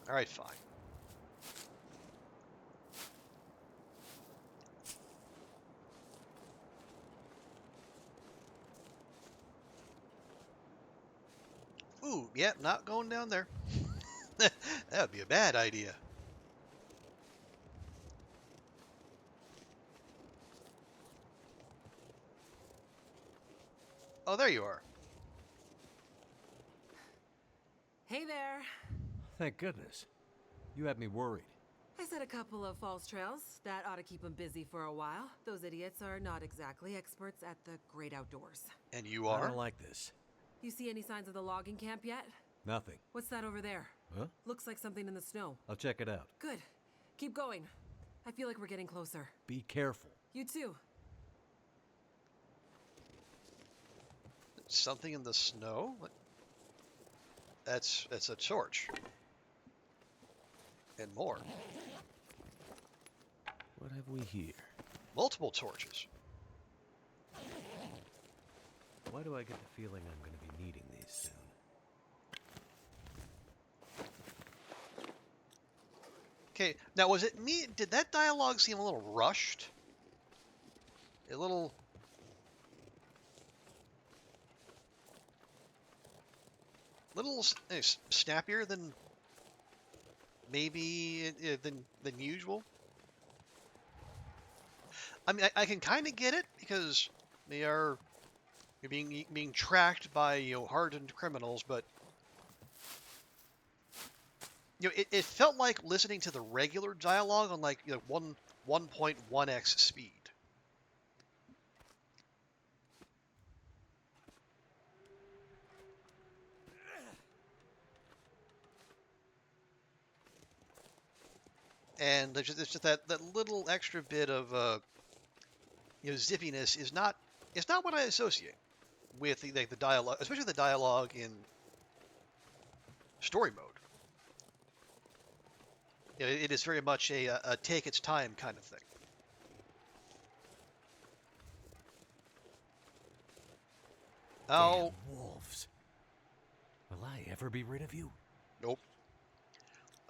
All right, fine. Ooh, yep, not going down there. That would be a bad idea. Oh, there you are. Hey there. Thank goodness. You had me worried. I set a couple of false trails. That ought to keep them busy for a while. Those idiots are not exactly experts at the great outdoors. And you are? I don't like this. You see any signs of the logging camp yet? Nothing. What's that over there? Huh? Looks like something in the snow. I'll check it out. Good. Keep going. I feel like we're getting closer. Be careful. You too. Something in the snow? What? That's a torch. And more. What have we here? Multiple torches. Why do I get the feeling I'm going to be needing these soon? Okay, now was it me? Did that dialogue seem a little rushed? A little snappier than maybe than usual. I mean, I can kind of get it because you're being tracked by hardened criminals, but it felt like listening to the regular dialogue on like 1.1x speed. And it's just that little extra bit of zippiness is not what I associate with the dialogue, especially the dialogue in story mode. It is very much a take its time kind of thing. Oh, damn wolves! Will I ever be rid of you? Nope.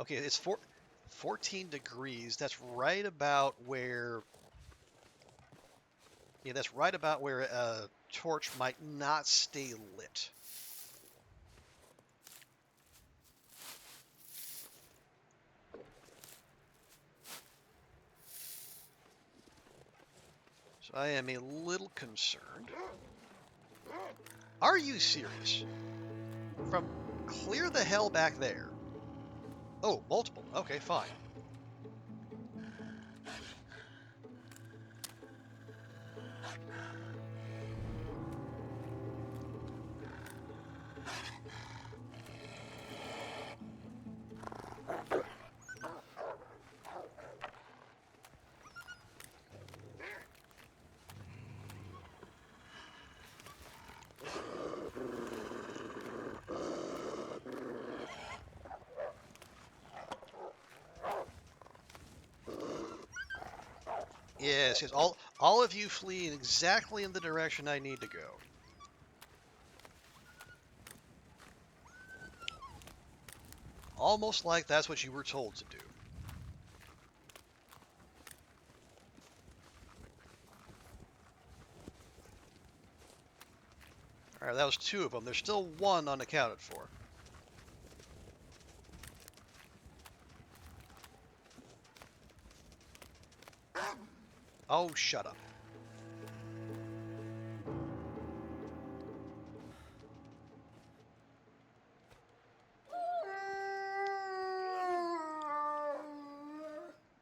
Okay, it's 14 degrees. That's right about where. Yeah, that's right about where a torch might not stay lit. So I am a little concerned. Are you serious? From clear the hell back there. Oh, multiple. Okay, fine. Yes, yes. All of you flee exactly in the direction I need to go. Almost like that's what you were told to do. Alright, that was 2 of them. There's still 1 unaccounted for. Oh, shut up.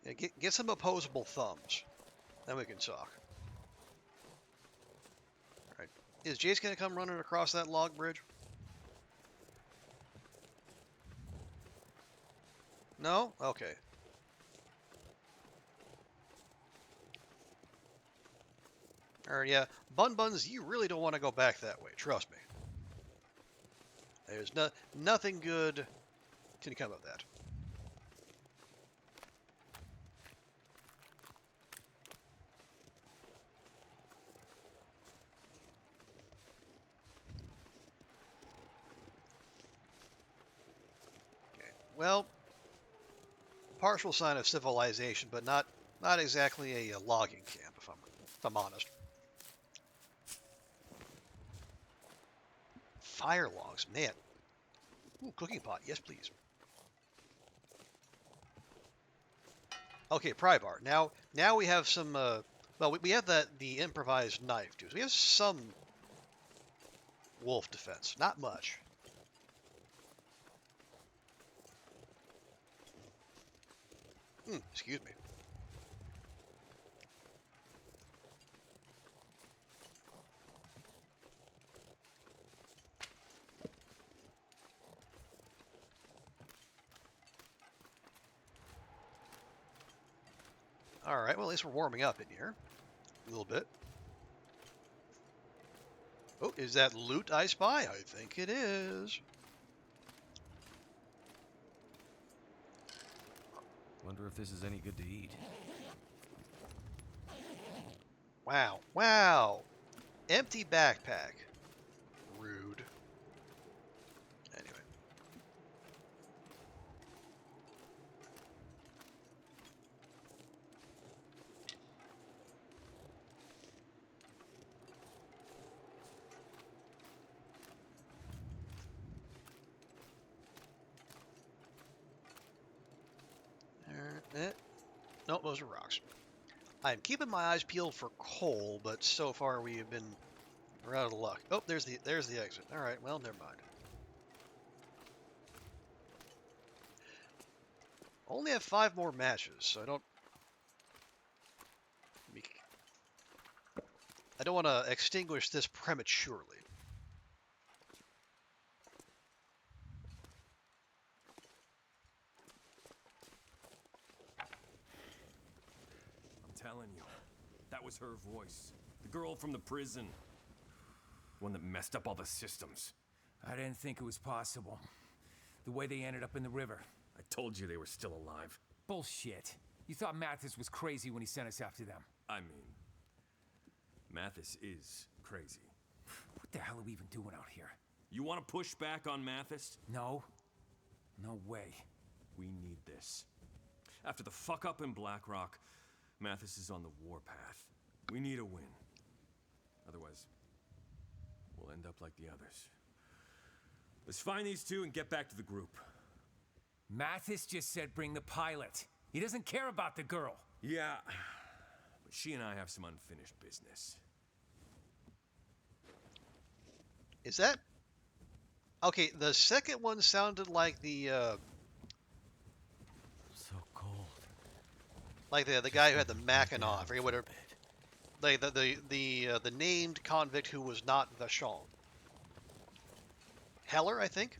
Yeah, get some opposable thumbs. Then we can talk. Alright. Is Jace going to come running across that log bridge? No? Okay. Alright, yeah. Buns, you really don't want to go back that way. Trust me. There's nothing good can come of that. Okay. Well, partial sign of civilization, but not exactly a logging camp, if I'm honest. Fire logs, man. Ooh, cooking pot, yes please. Okay, pry bar. Now we have some. Well, we have the improvised knife too. So we have some wolf defense, not much. Excuse me. All right. Well, at least we're warming up in here. A little bit. Oh, is that loot I spy? I think it is. Wonder if this is any good to eat. Wow. Wow. Empty backpack. Rude. Anyway. Nope, those are rocks. I'm keeping my eyes peeled for coal, but so far we have been we're out of luck. Oh, there's the exit. All right, well, never mind. Only have 5 more matches, so I don't want to extinguish this prematurely. Telling you, that was her voice. The girl from the prison. One that messed up all the systems. I didn't think it was possible. The way they ended up in the river. I told you they were still alive. Bullshit. You thought Mathis was crazy when he sent us after them. I mean, Mathis is crazy. What the hell are we even doing out here? You want to push back on Mathis? No. No way. We need this. After the fuck up in Blackrock, Mathis is on the warpath. We need a win. Otherwise, we'll end up like the others. Let's find these two and get back to the group. Mathis just said bring the pilot. He doesn't care about the girl. Yeah, but she and I have some unfinished business. Is that... Okay, the second one sounded like the, So cold. like the guy who had the Mackinac. I forget what it... Like the named convict who was not Vachon. Heller, I think?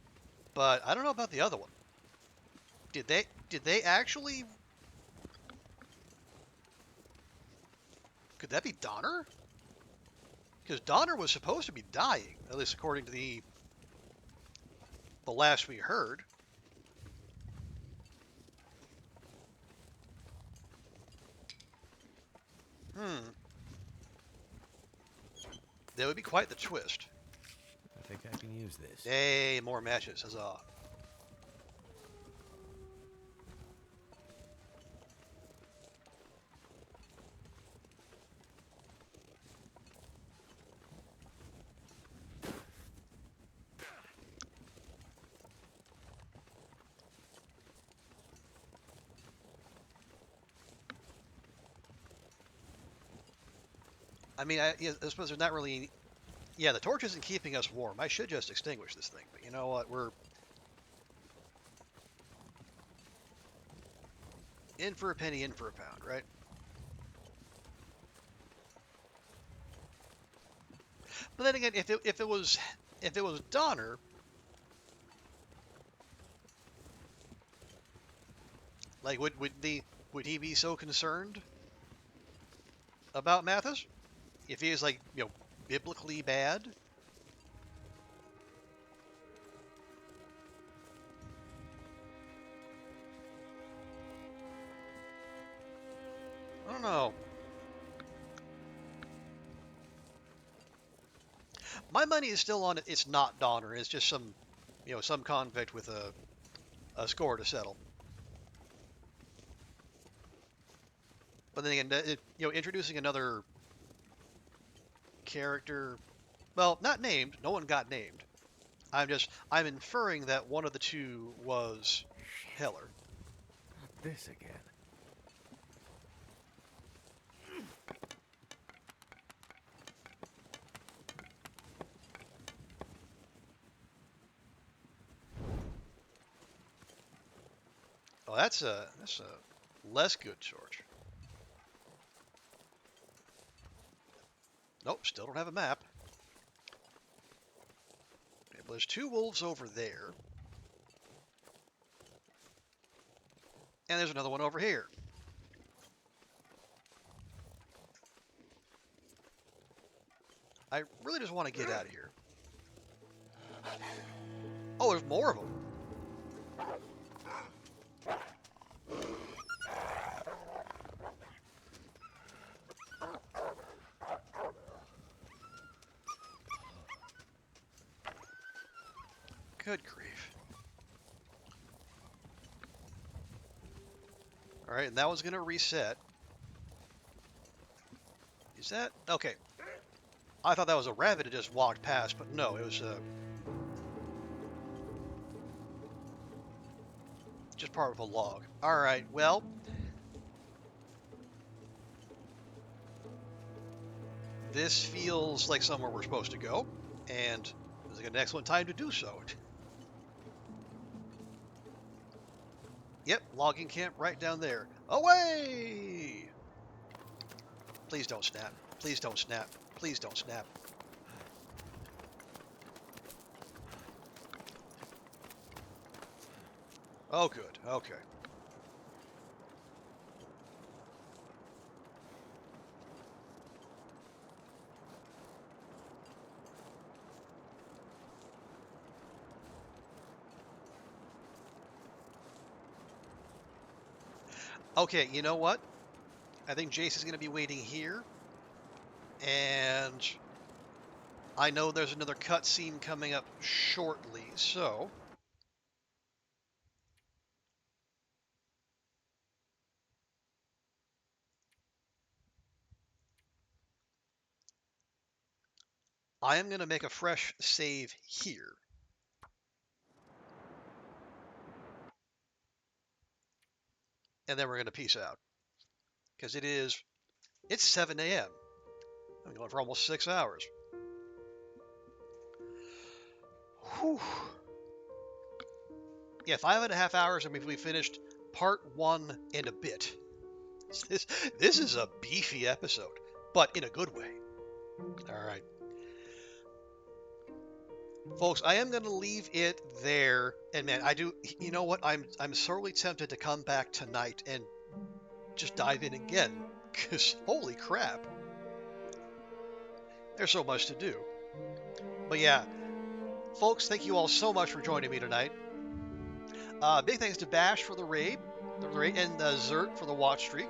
But I don't know about the other one. Did they actually... Could that be Donner? Because Donner was supposed to be dying, at least according to the last we heard. That would be quite the twist. I think I can use this. Hey, more matches, huzzah. I mean, I suppose there's not really... Yeah, the torch isn't keeping us warm. I should just extinguish this thing, but you know what? We're in for a penny, in for a pound, right? But then again, if it was Donner, like would he be so concerned about Mathis if he is, like, you know, biblically bad? I don't know. My money is still on it. It's not Donner. It's just some, you know, some convict with a score to settle. But then again, you know, introducing another character, well, not named. No one got named. I'm inferring that one of the two was Heller. Not this again. Oh, that's a less good torch. Nope, still don't have a map. Okay, well, there's 2 wolves over there. And there's another one over here. I really just want to get out of here. Oh, there's more of them. Good grief. Alright, and that one's going to reset. Is that? Okay. I thought that was a rabbit that just walked past, but no, it was just part of a log. Alright, well. This feels like somewhere we're supposed to go, and this is an excellent time to do so. Yep, logging camp right down there. Away! Please don't snap. Please don't snap. Please don't snap. Oh, good. Okay. Okay, you know what? I think Jason's going to be waiting here. And I know there's another cutscene coming up shortly, so... I am going to make a fresh save here. And then we're going to peace out. Because it's 7 a.m. I'm going for almost 6 hours. Whew. Yeah, 5.5 hours, and we finished part 1 in a bit. This is a beefy episode, but in a good way. All right. Folks, I am going to leave it there. And man, you know what? I'm sorely tempted to come back tonight and just dive in again. Because holy crap. There's so much to do. But yeah, folks, thank you all so much for joining me tonight. Big thanks to Bash for the raid, and Zert for the watch streak.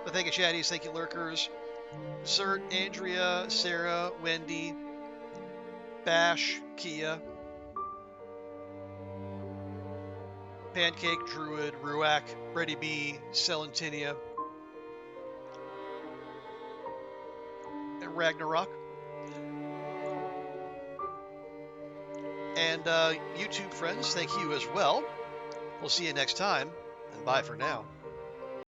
But thank you, chatties. Thank you, lurkers. Zert, Andrea, Sarah, Wendy, Bash, Kia, Pancake, Druid, Ruak, Brady B, Celentinia, and Ragnarok. And YouTube friends, thank you as well. We'll see you next time, and bye for now.